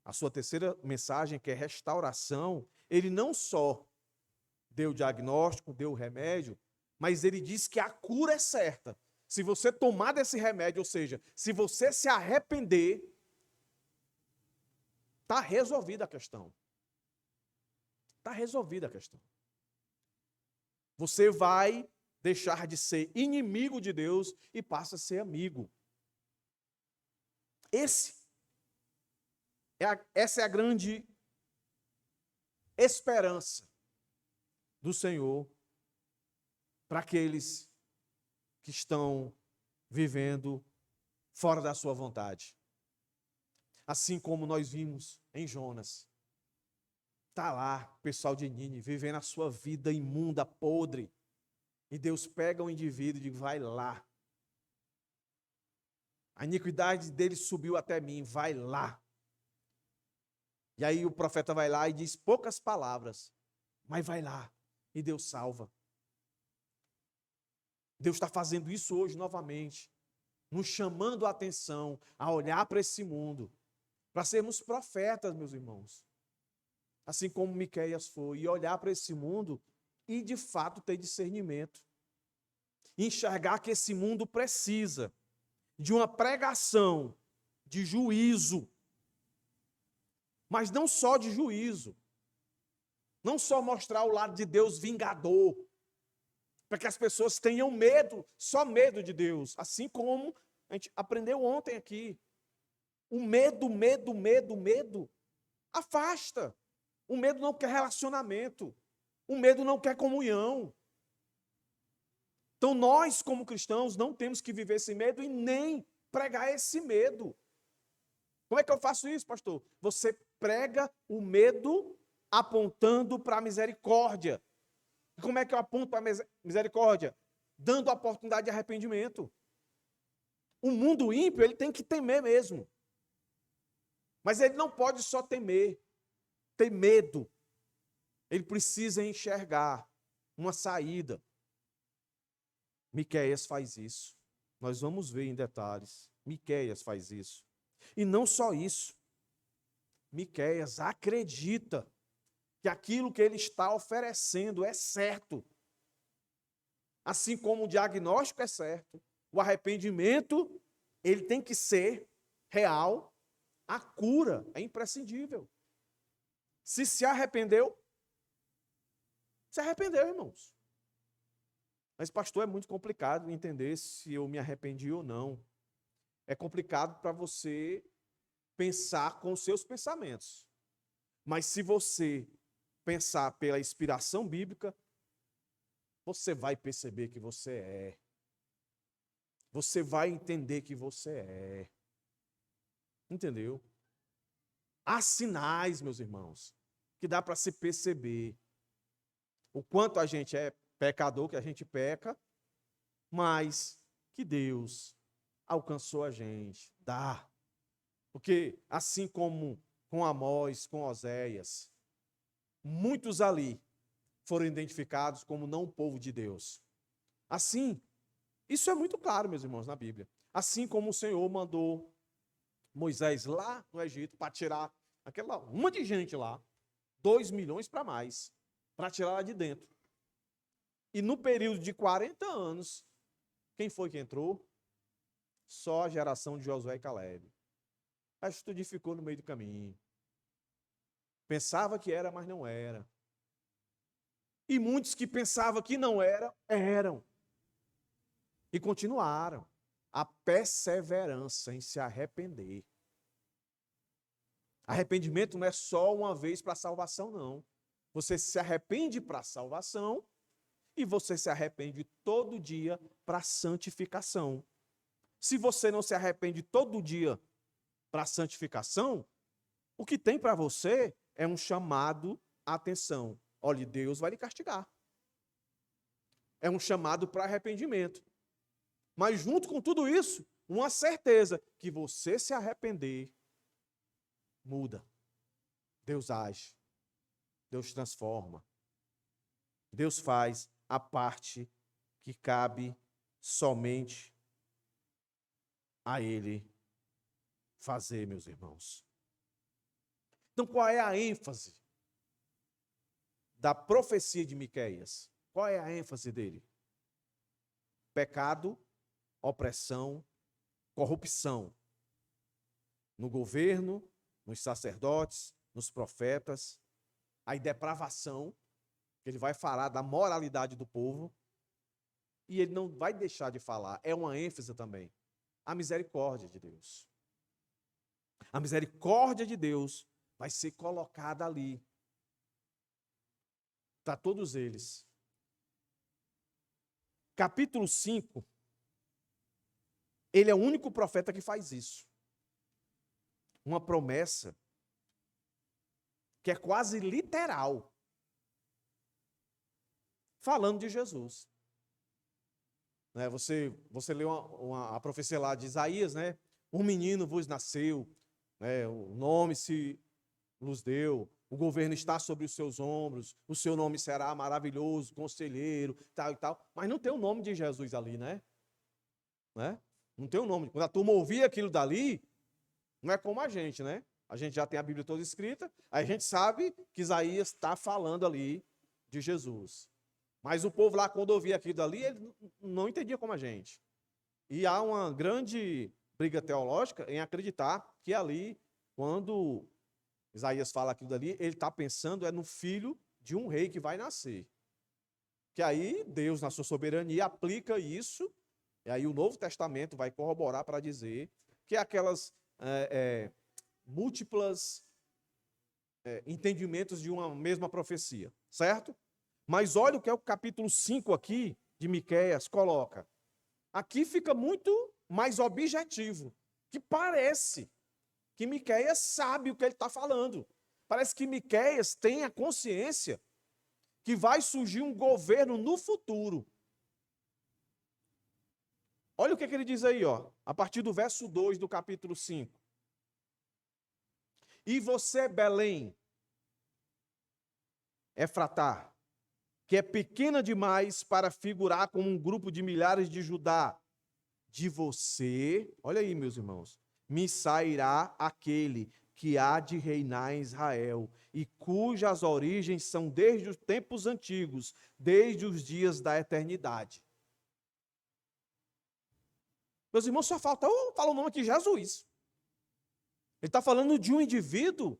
a sua terceira mensagem, que é restauração, ele não só deu o diagnóstico, deu o remédio, mas ele diz que a cura é certa. Se você tomar desse remédio, ou seja, se você se arrepender, está resolvida a questão. Está resolvida a questão. Você vai deixar de ser inimigo de Deus e passa a ser amigo. Essa é a grande esperança do Senhor para aqueles que estão vivendo fora da sua vontade. Assim como nós vimos em Jonas. Está lá o pessoal de Nínive vivendo a sua vida imunda, podre. E Deus pega o indivíduo e diz, vai lá. A iniquidade dele subiu até mim, vai lá. E aí o profeta vai lá e diz poucas palavras, mas vai lá. E Deus salva. Deus está fazendo isso hoje novamente, nos chamando a atenção a olhar para esse mundo, para sermos profetas, meus irmãos. Assim como Miqueias foi, e olhar para esse mundo e de fato ter discernimento. Enxergar que esse mundo precisa de uma pregação de juízo, mas não só de juízo, não só mostrar o lado de Deus vingador, para que as pessoas tenham medo, só medo de Deus, assim como a gente aprendeu ontem aqui. O medo afasta. O medo não quer relacionamento, o medo não quer comunhão. Então nós, como cristãos, não temos que viver esse medo e nem pregar esse medo. Como é que eu faço isso, pastor? Você prega o medo apontando para a misericórdia. E como é que eu aponto para a misericórdia? Dando a oportunidade de arrependimento. O mundo ímpio, ele tem que temer mesmo. Mas ele não pode só temer, ter medo. Ele precisa enxergar uma saída. Miqueias faz isso. Nós vamos ver em detalhes. Miqueias faz isso. E não só isso. Miqueias acredita que aquilo que ele está oferecendo é certo. Assim como o diagnóstico é certo, o arrependimento, ele tem que ser real, a cura é imprescindível. Se arrependeu, se arrependeu, irmãos. Mas, pastor, é muito complicado entender se eu me arrependi ou não. É complicado para você pensar com os seus pensamentos. Mas se você pensar pela inspiração bíblica, você vai perceber que você é. Você vai entender que você é. Entendeu? Há sinais, meus irmãos, que dá para se perceber o quanto a gente é pecador, que a gente peca, mas que Deus alcançou a gente. Dá. Porque assim como com Amós, com Oséias, muitos ali foram identificados como não povo de Deus. Assim, isso é muito claro, meus irmãos, na Bíblia. Assim como o Senhor mandou Moisés lá no Egito para tirar uma de gente lá, 2 milhões para mais, para tirar lá de dentro. E no período de 40 anos, quem foi que entrou? Só a geração de Josué e Caleb. O resto tudo ficou no meio do caminho. Pensava que era, mas não era. E muitos que pensavam que não era, eram. E continuaram. A perseverança em se arrepender. Arrependimento não é só uma vez para a salvação, não. Você se arrepende para a salvação e você se arrepende todo dia para a santificação. Se você não se arrepende todo dia para a santificação, o que tem para você é um chamado à atenção. Olha, Deus vai lhe castigar. É um chamado para arrependimento. Mas junto com tudo isso, uma certeza que você se arrepender, muda. Deus age. Deus transforma. Deus faz a parte que cabe somente a Ele fazer, meus irmãos. Então, qual é a ênfase da profecia de Miqueias? Qual é a ênfase dele? Pecado, opressão, corrupção. No governo, nos sacerdotes, nos profetas, a depravação, ele vai falar da moralidade do povo, e ele não vai deixar de falar, é uma ênfase também, a misericórdia de Deus. A misericórdia de Deus vai ser colocada ali, para todos eles. Capítulo 5, ele é o único profeta que faz isso. Uma promessa que é quase literal, falando de Jesus. Né, você leu a profecia lá de Isaías, né? Um menino vos nasceu, né? O nome se nos deu, o governo está sobre os seus ombros, o seu nome será maravilhoso, conselheiro, tal e tal. Mas não tem o nome de Jesus ali, né? Não tem o nome. Quando a turma ouvia aquilo dali, não é como a gente, né? A gente já tem a Bíblia toda escrita, aí a gente sabe que Isaías está falando ali de Jesus. Mas o povo lá, quando ouvia aquilo dali, ele não entendia como a gente. E há uma grande briga teológica em acreditar que ali, quando Isaías fala aquilo dali, ele está pensando no filho de um rei que vai nascer. Que aí Deus, na sua soberania, aplica isso, e aí o Novo Testamento vai corroborar para dizer que aquelas múltiplas entendimentos de uma mesma profecia, certo? Mas olha o que é o capítulo 5 aqui de Miqueias coloca. Aqui fica muito mais objetivo, que parece que Miqueias sabe o que ele está falando. Parece que Miqueias tem a consciência que vai surgir um governo no futuro. Olha o que ele diz aí, ó, a partir do verso 2 do capítulo 5. E você, Belém, Efratá, que é pequena demais para figurar como um grupo de milhares de Judá, de você, olha aí, meus irmãos, me sairá aquele que há de reinar em Israel, e cujas origens são desde os tempos antigos, desde os dias da eternidade. Meus irmãos, só falta falar o nome aqui, Jesus. Ele está falando de um indivíduo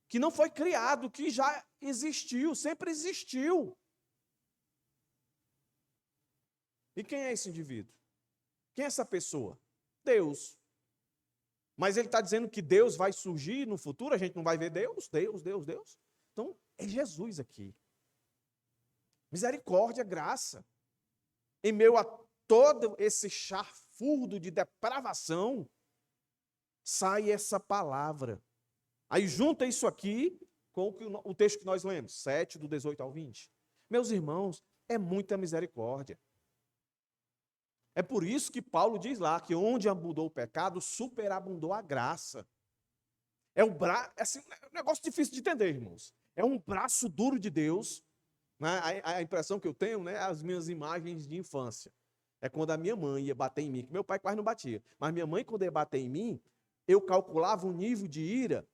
que não foi criado, que já existiu, sempre existiu. E quem é esse indivíduo? Quem é essa pessoa? Deus. Mas ele está dizendo que Deus vai surgir no futuro, a gente não vai ver Deus, Deus. Então, é Jesus aqui. Misericórdia, graça. Em meio a todo esse chafurdo de depravação, sai essa palavra. Aí junta isso aqui com o texto que nós lemos, 7, do 18 ao 20. Meus irmãos, é muita misericórdia. É por isso que Paulo diz lá que onde abundou o pecado, superabundou a graça. É um negócio difícil de entender, irmãos. É um braço duro de Deus. Né? A impressão que eu tenho, né, as minhas imagens de infância. É quando a minha mãe ia bater em mim, que meu pai quase não batia. Mas minha mãe, quando ia bater em mim, eu calculava o nível de ira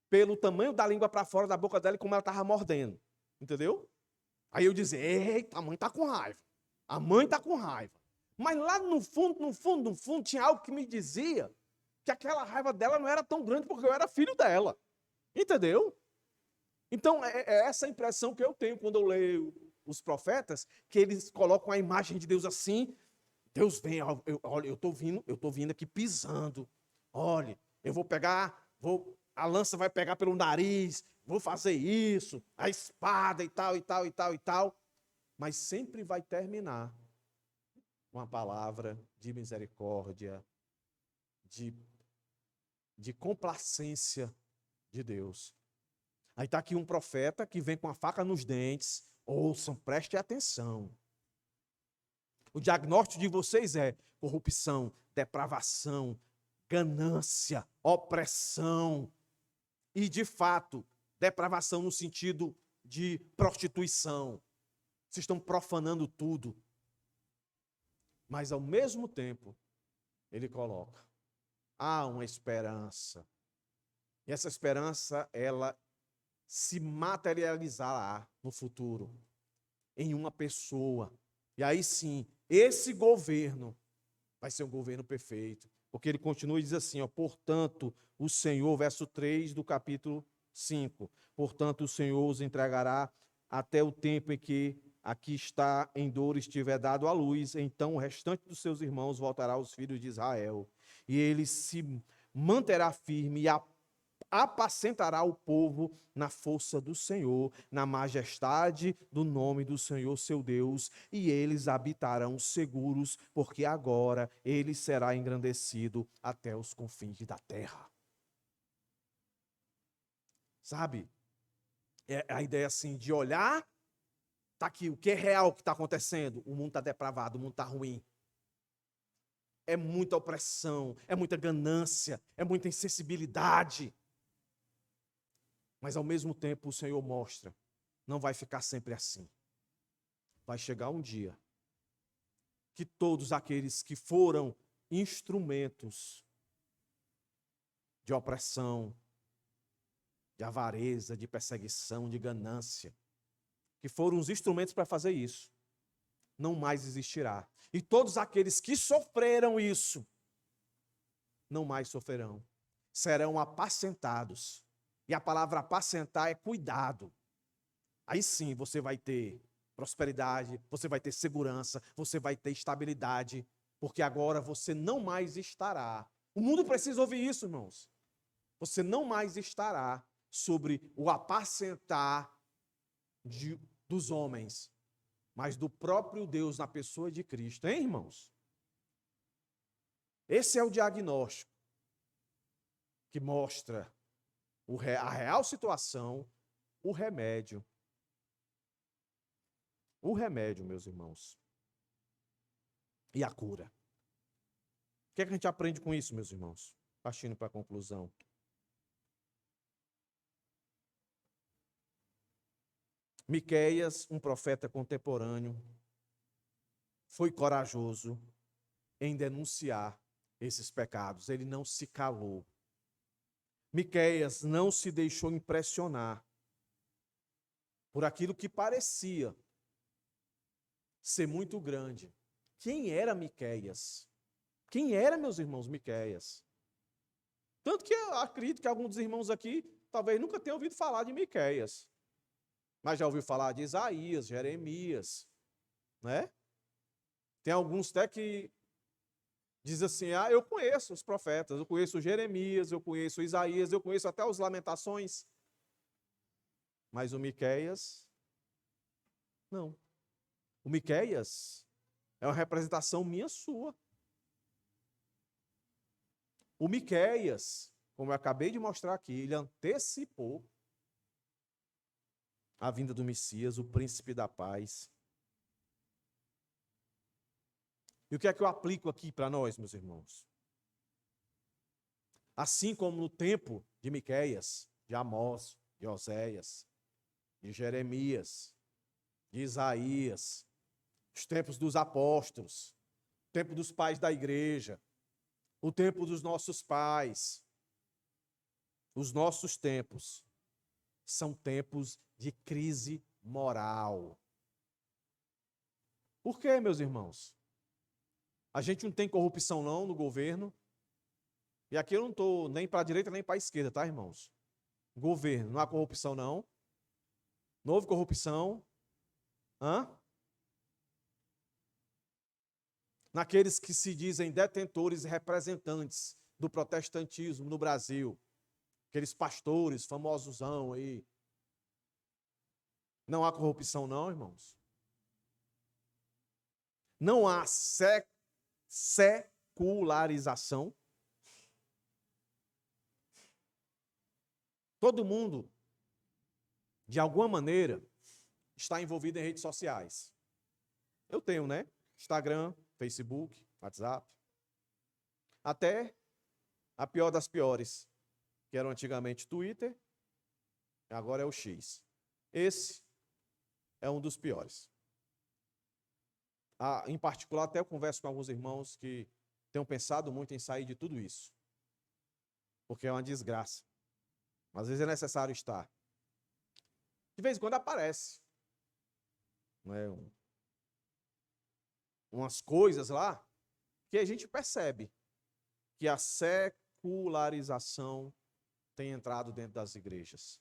pelo tamanho da língua para fora da boca dela e como ela estava mordendo. Entendeu? Aí eu dizia, eita, a mãe está com raiva. A mãe está com raiva. Mas lá no fundo, tinha algo que me dizia que aquela raiva dela não era tão grande porque eu era filho dela. Entendeu? Então, é essa impressão que eu tenho quando eu leio os profetas, que eles colocam a imagem de Deus assim. Deus vem, olha, eu estou vindo aqui pisando. Olha, eu vou pegar, a lança vai pegar pelo nariz, vou fazer isso, a espada e tal. Mas sempre vai terminar uma palavra de misericórdia, de complacência de Deus. Aí está aqui um profeta que vem com a faca nos dentes. Ouçam, prestem atenção. O diagnóstico de vocês é corrupção, depravação, ganância, opressão. E, de fato, depravação no sentido de prostituição. Vocês estão profanando tudo. Mas, ao mesmo tempo, ele coloca, há uma esperança. E essa esperança, ela se materializará no futuro, em uma pessoa. E aí sim, esse governo vai ser um governo perfeito. Porque ele continua e diz assim, ó, portanto, o Senhor, verso 3 do capítulo 5, portanto, o Senhor os entregará até o tempo em que aqui está em dor estiver dado à luz, então o restante dos seus irmãos voltará aos filhos de Israel, e ele se manterá firme e apacentará o povo na força do Senhor, na majestade do nome do Senhor seu Deus, e eles habitarão seguros, porque agora ele será engrandecido até os confins da terra. Sabe? É a ideia assim de olhar, tá aqui, o que é real que está acontecendo? O mundo está depravado, o mundo está ruim. É muita opressão, é muita ganância, é muita insensibilidade. Mas ao mesmo tempo o Senhor mostra, não vai ficar sempre assim. Vai chegar um dia que todos aqueles que foram instrumentos de opressão, de avareza, de perseguição, de ganância, que foram os instrumentos para fazer isso, não mais existirá. E todos aqueles que sofreram isso, não mais sofrerão. Serão apacentados. E a palavra apacentar é cuidado. Aí sim você vai ter prosperidade, você vai ter segurança, você vai ter estabilidade, porque agora você não mais estará. O mundo precisa ouvir isso, irmãos. Você não mais estará sobre o apacentar dos homens, mas do próprio Deus na pessoa de Cristo, hein, irmãos? Esse é o diagnóstico que mostra a real situação, o remédio. O remédio, meus irmãos. E a cura. O que é que a gente aprende com isso, meus irmãos? Partindo para a conclusão. Miqueias, um profeta contemporâneo, foi corajoso em denunciar esses pecados. Ele não se calou. Miqueias não se deixou impressionar por aquilo que parecia ser muito grande. Quem era Miqueias? Quem era, meus irmãos, Miqueias? Tanto que eu acredito que alguns dos irmãos aqui talvez nunca tenham ouvido falar de Miqueias. Mas já ouviu falar de Isaías, Jeremias, né? Tem alguns até que diz assim, eu conheço os profetas, eu conheço Jeremias, eu conheço Isaías, eu conheço até os Lamentações. Mas o Miqueias, não. O Miqueias é uma representação minha sua. O Miqueias, como eu acabei de mostrar aqui, ele antecipou a vinda do Messias, o príncipe da paz. E o que é que eu aplico aqui para nós, meus irmãos? Assim como no tempo de Miqueias, de Amós, de Oséias, de Jeremias, de Isaías, os tempos dos apóstolos, o tempo dos pais da igreja, o tempo dos nossos pais, os nossos tempos são tempos de crise moral. Por quê, meus irmãos? A gente não tem corrupção não no governo. E aqui eu não estou nem para a direita nem para a esquerda, tá, irmãos? Governo, não há corrupção não. Não houve corrupção. Naqueles que se dizem detentores e representantes do protestantismo no Brasil. Aqueles pastores famososão aí. Não há corrupção não, irmãos. Não há secularização. Todo mundo, de alguma maneira, está envolvido em redes sociais. Eu tenho, né? Instagram, Facebook, WhatsApp. Até a pior das piores, que era antigamente Twitter, agora é o X. Esse é um dos piores. Em particular, até eu converso com alguns irmãos que tenham pensado muito em sair de tudo isso. Porque é uma desgraça. Às vezes é necessário estar. De vez em quando aparece. Não é? Umas coisas lá que a gente percebe que a secularização tem entrado dentro das igrejas.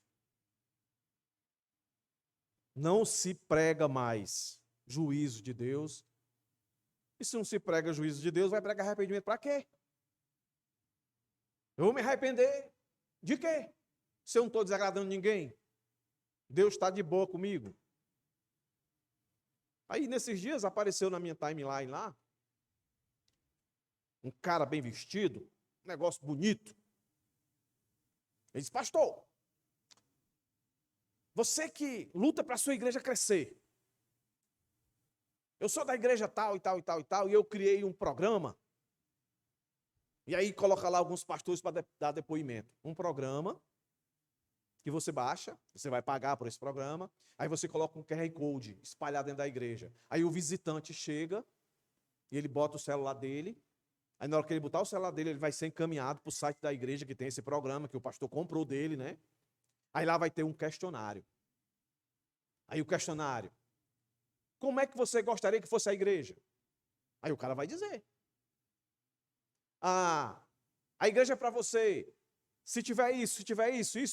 Não se prega mais juízo de Deus. E se não se prega juízo de Deus, vai pregar arrependimento para quê? Eu vou me arrepender de quê? Se eu não estou desagradando ninguém. Deus está de boa comigo. Aí, nesses dias, apareceu na minha timeline lá, um cara bem vestido, um negócio bonito. Ele disse, pastor, você que luta para a sua igreja crescer. Eu sou da igreja tal e tal e tal e tal, e eu criei um programa. E aí coloca lá alguns pastores para dar depoimento. Um programa que você baixa, você vai pagar por esse programa, aí você coloca um QR Code espalhado dentro da igreja. Aí o visitante chega e ele bota o celular dele. Aí na hora que ele botar o celular dele, ele vai ser encaminhado para o site da igreja que tem esse programa, que o pastor comprou dele, né? Aí lá vai ter um questionário. Aí o questionário: como é que você gostaria que fosse a igreja? Aí o cara vai dizer: ah, a igreja é para você. Se tiver isso,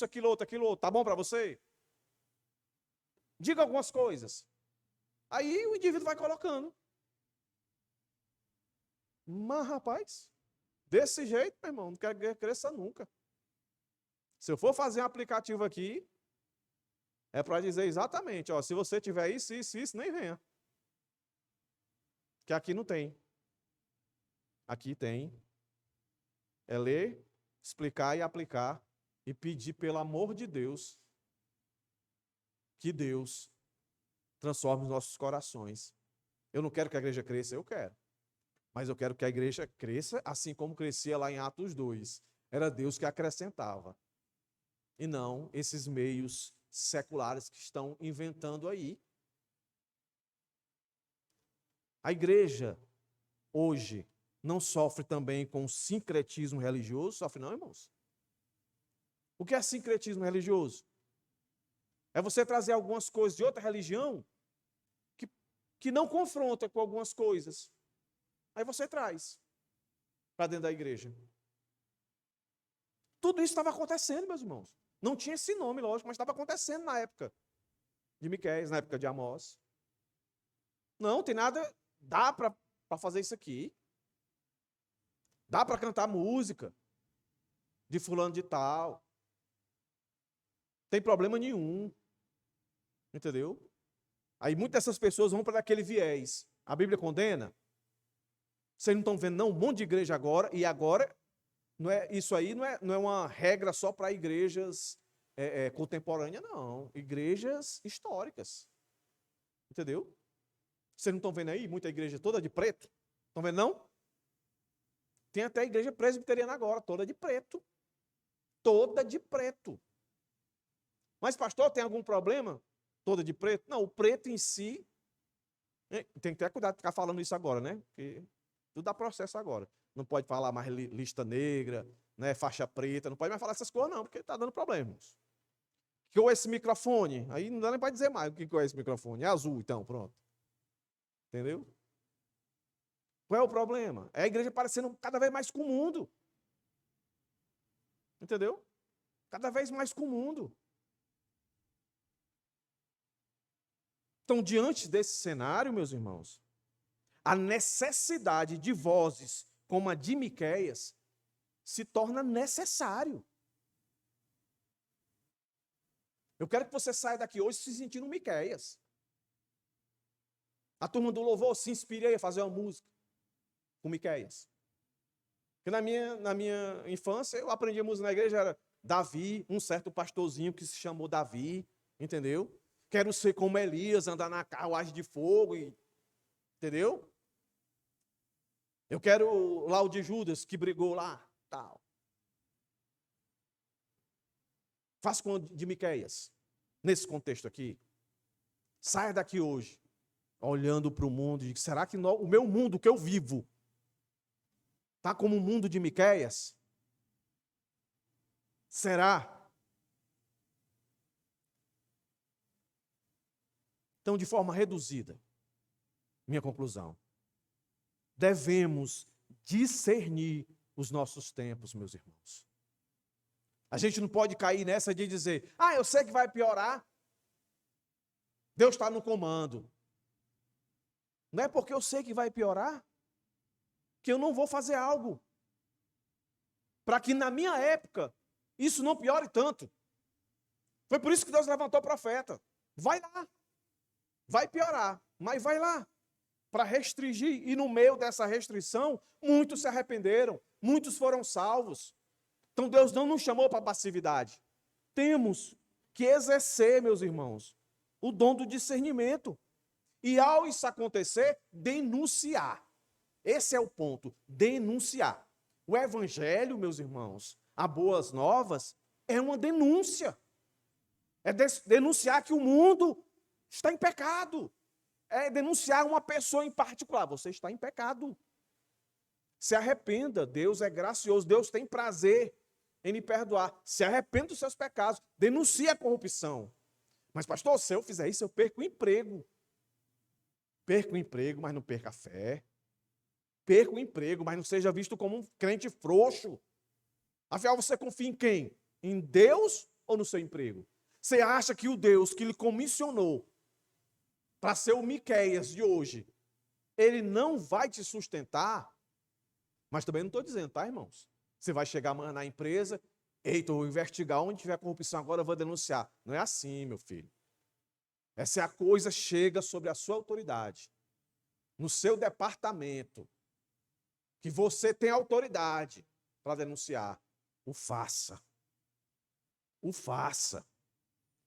aquilo, outro, tá bom para você? Diga algumas coisas. Aí o indivíduo vai colocando. Mas, rapaz, desse jeito, meu irmão, não quero que cresça nunca. Se eu for fazer um aplicativo aqui, é para dizer exatamente, ó, se você tiver isso, nem venha. Que aqui não tem. Aqui tem. É ler, explicar e aplicar e pedir, pelo amor de Deus, que Deus transforme os nossos corações. Eu não quero que a igreja cresça, eu quero. Mas eu quero que a igreja cresça assim como crescia lá em Atos 2. Era Deus que acrescentava. E não esses meios seculares que estão inventando aí. A igreja, hoje, não sofre também com sincretismo religioso? Sofre não, irmãos? O que é sincretismo religioso? É você trazer algumas coisas de outra religião que não confronta com algumas coisas. Aí você traz para dentro da igreja. Tudo isso estava acontecendo, meus irmãos. Não tinha esse nome, lógico, mas estava acontecendo na época de Miqueias, na época de Amós. Não, tem nada, dá para fazer isso aqui. Dá para cantar música de fulano de tal. Tem problema nenhum. Entendeu? Aí muitas dessas pessoas vão para aquele viés. A Bíblia condena. Vocês não estão vendo, não? Um monte de igreja agora, e agora, não é, isso aí não é uma regra só para igrejas contemporâneas, não. Igrejas históricas. Entendeu? Vocês não estão vendo aí? Muita igreja toda de preto. Estão vendo, não? Tem até a igreja presbiteriana agora, toda de preto. Toda de preto. Mas, pastor, tem algum problema? Toda de preto? Não, o preto em si, tem que ter cuidado de ficar falando isso agora, né? Porque tudo dá processo agora. Não pode falar mais lista negra, né, faixa preta, não pode mais falar essas coisas não, porque está dando problemas. Que ou esse microfone? Aí não dá nem para dizer mais o que é esse microfone. É azul, então, pronto. Entendeu? Qual é o problema? É a igreja parecendo cada vez mais com o mundo. Entendeu? Cada vez mais com o mundo. Então, diante desse cenário, meus irmãos, a necessidade de vozes como a de Miqueias se torna necessário. Eu quero que você saia daqui hoje se sentindo Miqueias. A turma do louvor se inspirei a fazer uma música com Miqueias. Porque na minha infância, eu aprendi a música na igreja, era Davi, um certo pastorzinho que se chamou Davi, entendeu? Quero ser como Elias, andar na carruagem de fogo, entendeu? Eu quero lá o de Judas, que brigou lá, tal. Faça com o de Miqueias, nesse contexto aqui. Saia daqui hoje, olhando para o mundo, e diga, será que o meu mundo que eu vivo está como o mundo de Miqueias? Será? Então, de forma reduzida, minha conclusão, devemos discernir os nossos tempos, meus irmãos. A gente não pode cair nessa de dizer, eu sei que vai piorar. Deus está no comando. Não é porque eu sei que vai piorar que eu não vou fazer algo para que na minha época isso não piore tanto. Foi por isso que Deus levantou o profeta. Vai lá. Vai piorar, mas vai lá. Para restringir. E no meio dessa restrição, muitos se arrependeram. Muitos foram salvos. Então Deus não nos chamou para passividade. Temos que exercer, meus irmãos, o dom do discernimento. E ao isso acontecer, denunciar. Esse é o ponto, denunciar. O evangelho, meus irmãos, a boas novas, é uma denúncia. É denunciar que o mundo está em pecado. É denunciar uma pessoa em particular. Você está em pecado. Se arrependa. Deus é gracioso. Deus tem prazer em lhe perdoar. Se arrependa dos seus pecados. Denuncie a corrupção. Mas, pastor, se eu fizer isso, eu perco o emprego. Perca o emprego, mas não perca a fé. Perca o emprego, mas não seja visto como um crente frouxo. Afinal, você confia em quem? Em Deus ou no seu emprego? Você acha que o Deus que lhe comissionou para ser o Miqueias de hoje, ele não vai te sustentar? Mas também não estou dizendo, tá, irmãos? Você vai chegar amanhã na empresa, eita, eu vou investigar onde tiver corrupção agora, eu vou denunciar. Não é assim, meu filho. Essa é a coisa, chega sobre a sua autoridade, no seu departamento, que você tem autoridade para denunciar. O faça. O faça.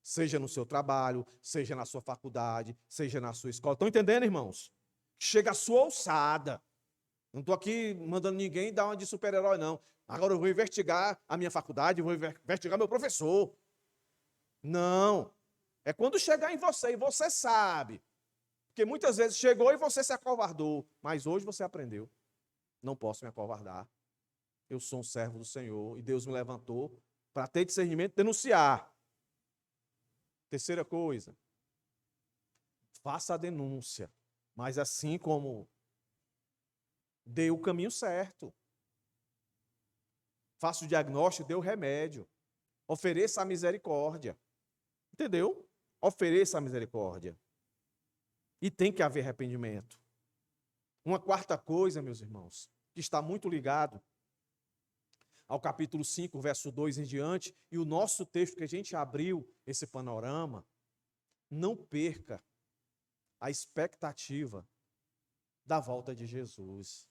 Seja no seu trabalho, seja na sua faculdade, seja na sua escola. Estão entendendo, irmãos? Chega a sua alçada. Não estou aqui mandando ninguém dar uma de super-herói, não. Agora eu vou investigar a minha faculdade, vou investigar meu professor. Não. É quando chegar em você, e você sabe. Porque muitas vezes chegou e você se acovardou. Mas hoje você aprendeu. Não posso me acovardar. Eu sou um servo do Senhor e Deus me levantou para ter discernimento e denunciar. Terceira coisa. Faça a denúncia. Mas assim como dê o caminho certo. Faça o diagnóstico, dê o remédio. Ofereça a misericórdia. Entendeu? Ofereça a misericórdia. E tem que haver arrependimento. Uma quarta coisa, meus irmãos, que está muito ligado ao capítulo 5, verso 2 em diante, e o nosso texto que a gente abriu, esse panorama, não perca a expectativa da volta de Jesus.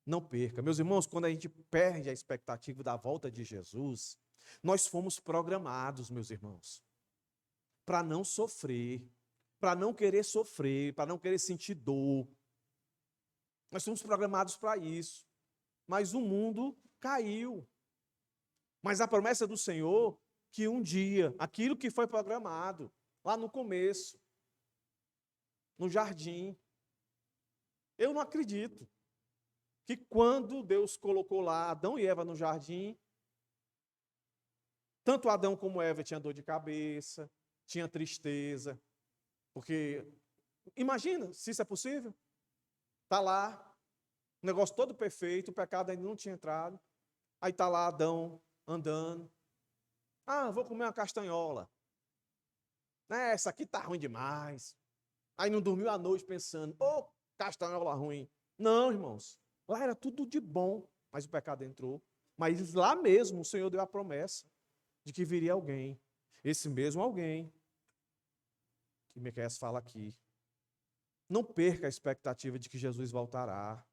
Não perca. Meus irmãos, quando a gente perde a expectativa da volta de Jesus, nós fomos programados, meus irmãos, para não sofrer, para não querer sofrer, para não querer sentir dor. Nós fomos programados para isso. Mas o mundo caiu. Mas a promessa do Senhor, que um dia, aquilo que foi programado, lá no começo, no jardim, eu não acredito que quando Deus colocou lá Adão e Eva no jardim, tanto Adão como Eva tinham dor de cabeça, tinha tristeza, porque, imagina se isso é possível. Está lá, o negócio todo perfeito, o pecado ainda não tinha entrado, aí está lá Adão andando, vou comer uma castanhola, essa aqui está ruim demais, aí não dormiu a noite pensando, castanhola ruim. Não, irmãos, lá era tudo de bom, mas o pecado entrou. Mas lá mesmo o Senhor deu a promessa de que viria alguém. Esse mesmo alguém que Miqueias fala aqui. Não perca a expectativa de que Jesus voltará.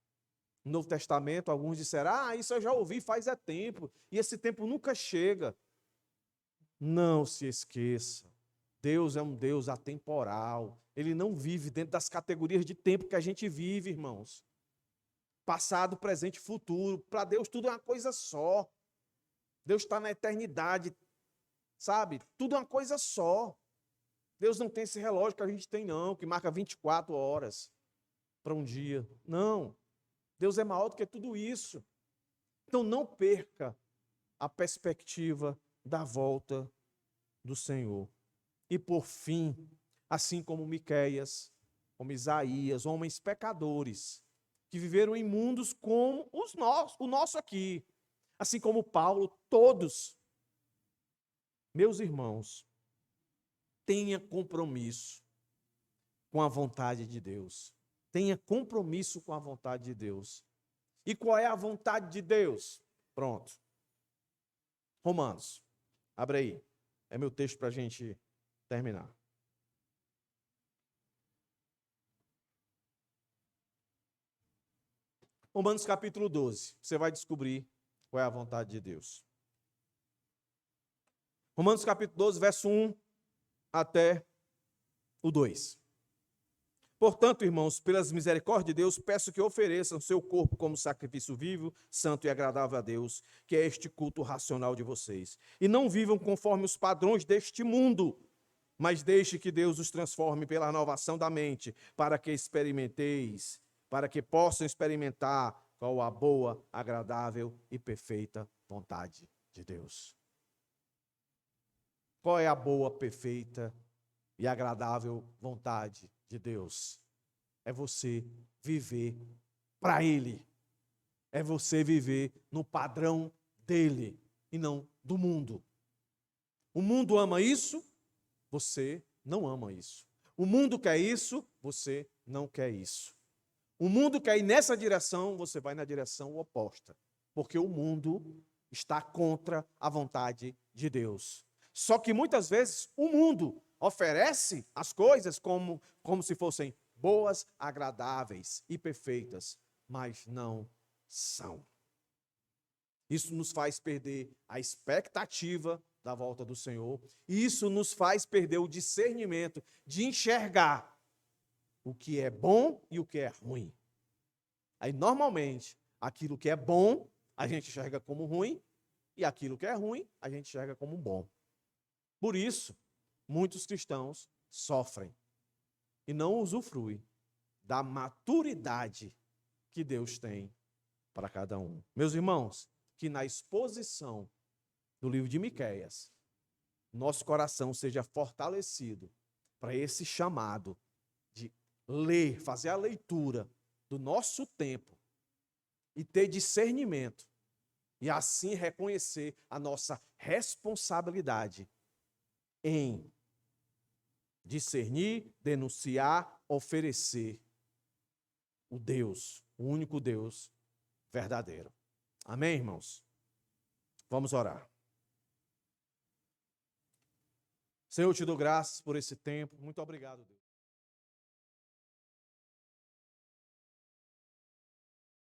No Novo Testamento, alguns disseram, isso eu já ouvi faz tempo, e esse tempo nunca chega. Não se esqueça. Deus é um Deus atemporal. Ele não vive dentro das categorias de tempo que a gente vive, irmãos. Passado, presente e futuro. Para Deus tudo é uma coisa só. Deus está na eternidade, sabe? Tudo é uma coisa só. Deus não tem esse relógio que a gente tem, não, que marca 24 horas para um dia. Não. Deus é maior do que tudo isso. Então não perca a perspectiva da volta do Senhor. E por fim, assim como Miqueias, como Isaías, homens pecadores, que viveram em mundos como o nosso aqui, assim como Paulo, todos, meus irmãos, tenha compromisso com a vontade de Deus. Tenha compromisso com a vontade de Deus. E qual é a vontade de Deus? Pronto. Romanos. Abre aí. É meu texto para a gente terminar. Romanos capítulo 12. Você vai descobrir qual é a vontade de Deus. Romanos capítulo 12, verso 1 até o 2. Portanto, irmãos, pelas misericórdias de Deus, peço que ofereçam seu corpo como sacrifício vivo, santo e agradável a Deus, que é este culto racional de vocês. E não vivam conforme os padrões deste mundo, mas deixe que Deus os transforme pela renovação da mente, para que experimenteis, para que possam experimentar qual a boa, agradável e perfeita vontade de Deus. Qual é a boa, perfeita e agradável vontade de Deus? É você viver para Ele. É você viver no padrão dele e não do mundo. O mundo ama isso, você não ama isso. O mundo quer isso, você não quer isso. O mundo quer ir nessa direção, você vai na direção oposta. Porque o mundo está contra a vontade de Deus. Só que muitas vezes o mundo oferece as coisas como se fossem boas, agradáveis e perfeitas, mas não são. Isso nos faz perder a expectativa da volta do Senhor. E isso nos faz perder o discernimento de enxergar o que é bom e o que é ruim. Aí, normalmente, aquilo que é bom, a gente enxerga como ruim, e aquilo que é ruim, a gente enxerga como bom. Por isso, muitos cristãos sofrem e não usufruem da maturidade que Deus tem para cada um. Meus irmãos, que na exposição do livro de Miqueias, nosso coração seja fortalecido para esse chamado de ler, fazer a leitura do nosso tempo e ter discernimento e assim reconhecer a nossa responsabilidade em discernir, denunciar, oferecer o Deus, o único Deus verdadeiro. Amém, irmãos? Vamos orar. Senhor, eu te dou graças por esse tempo. Muito obrigado, Deus.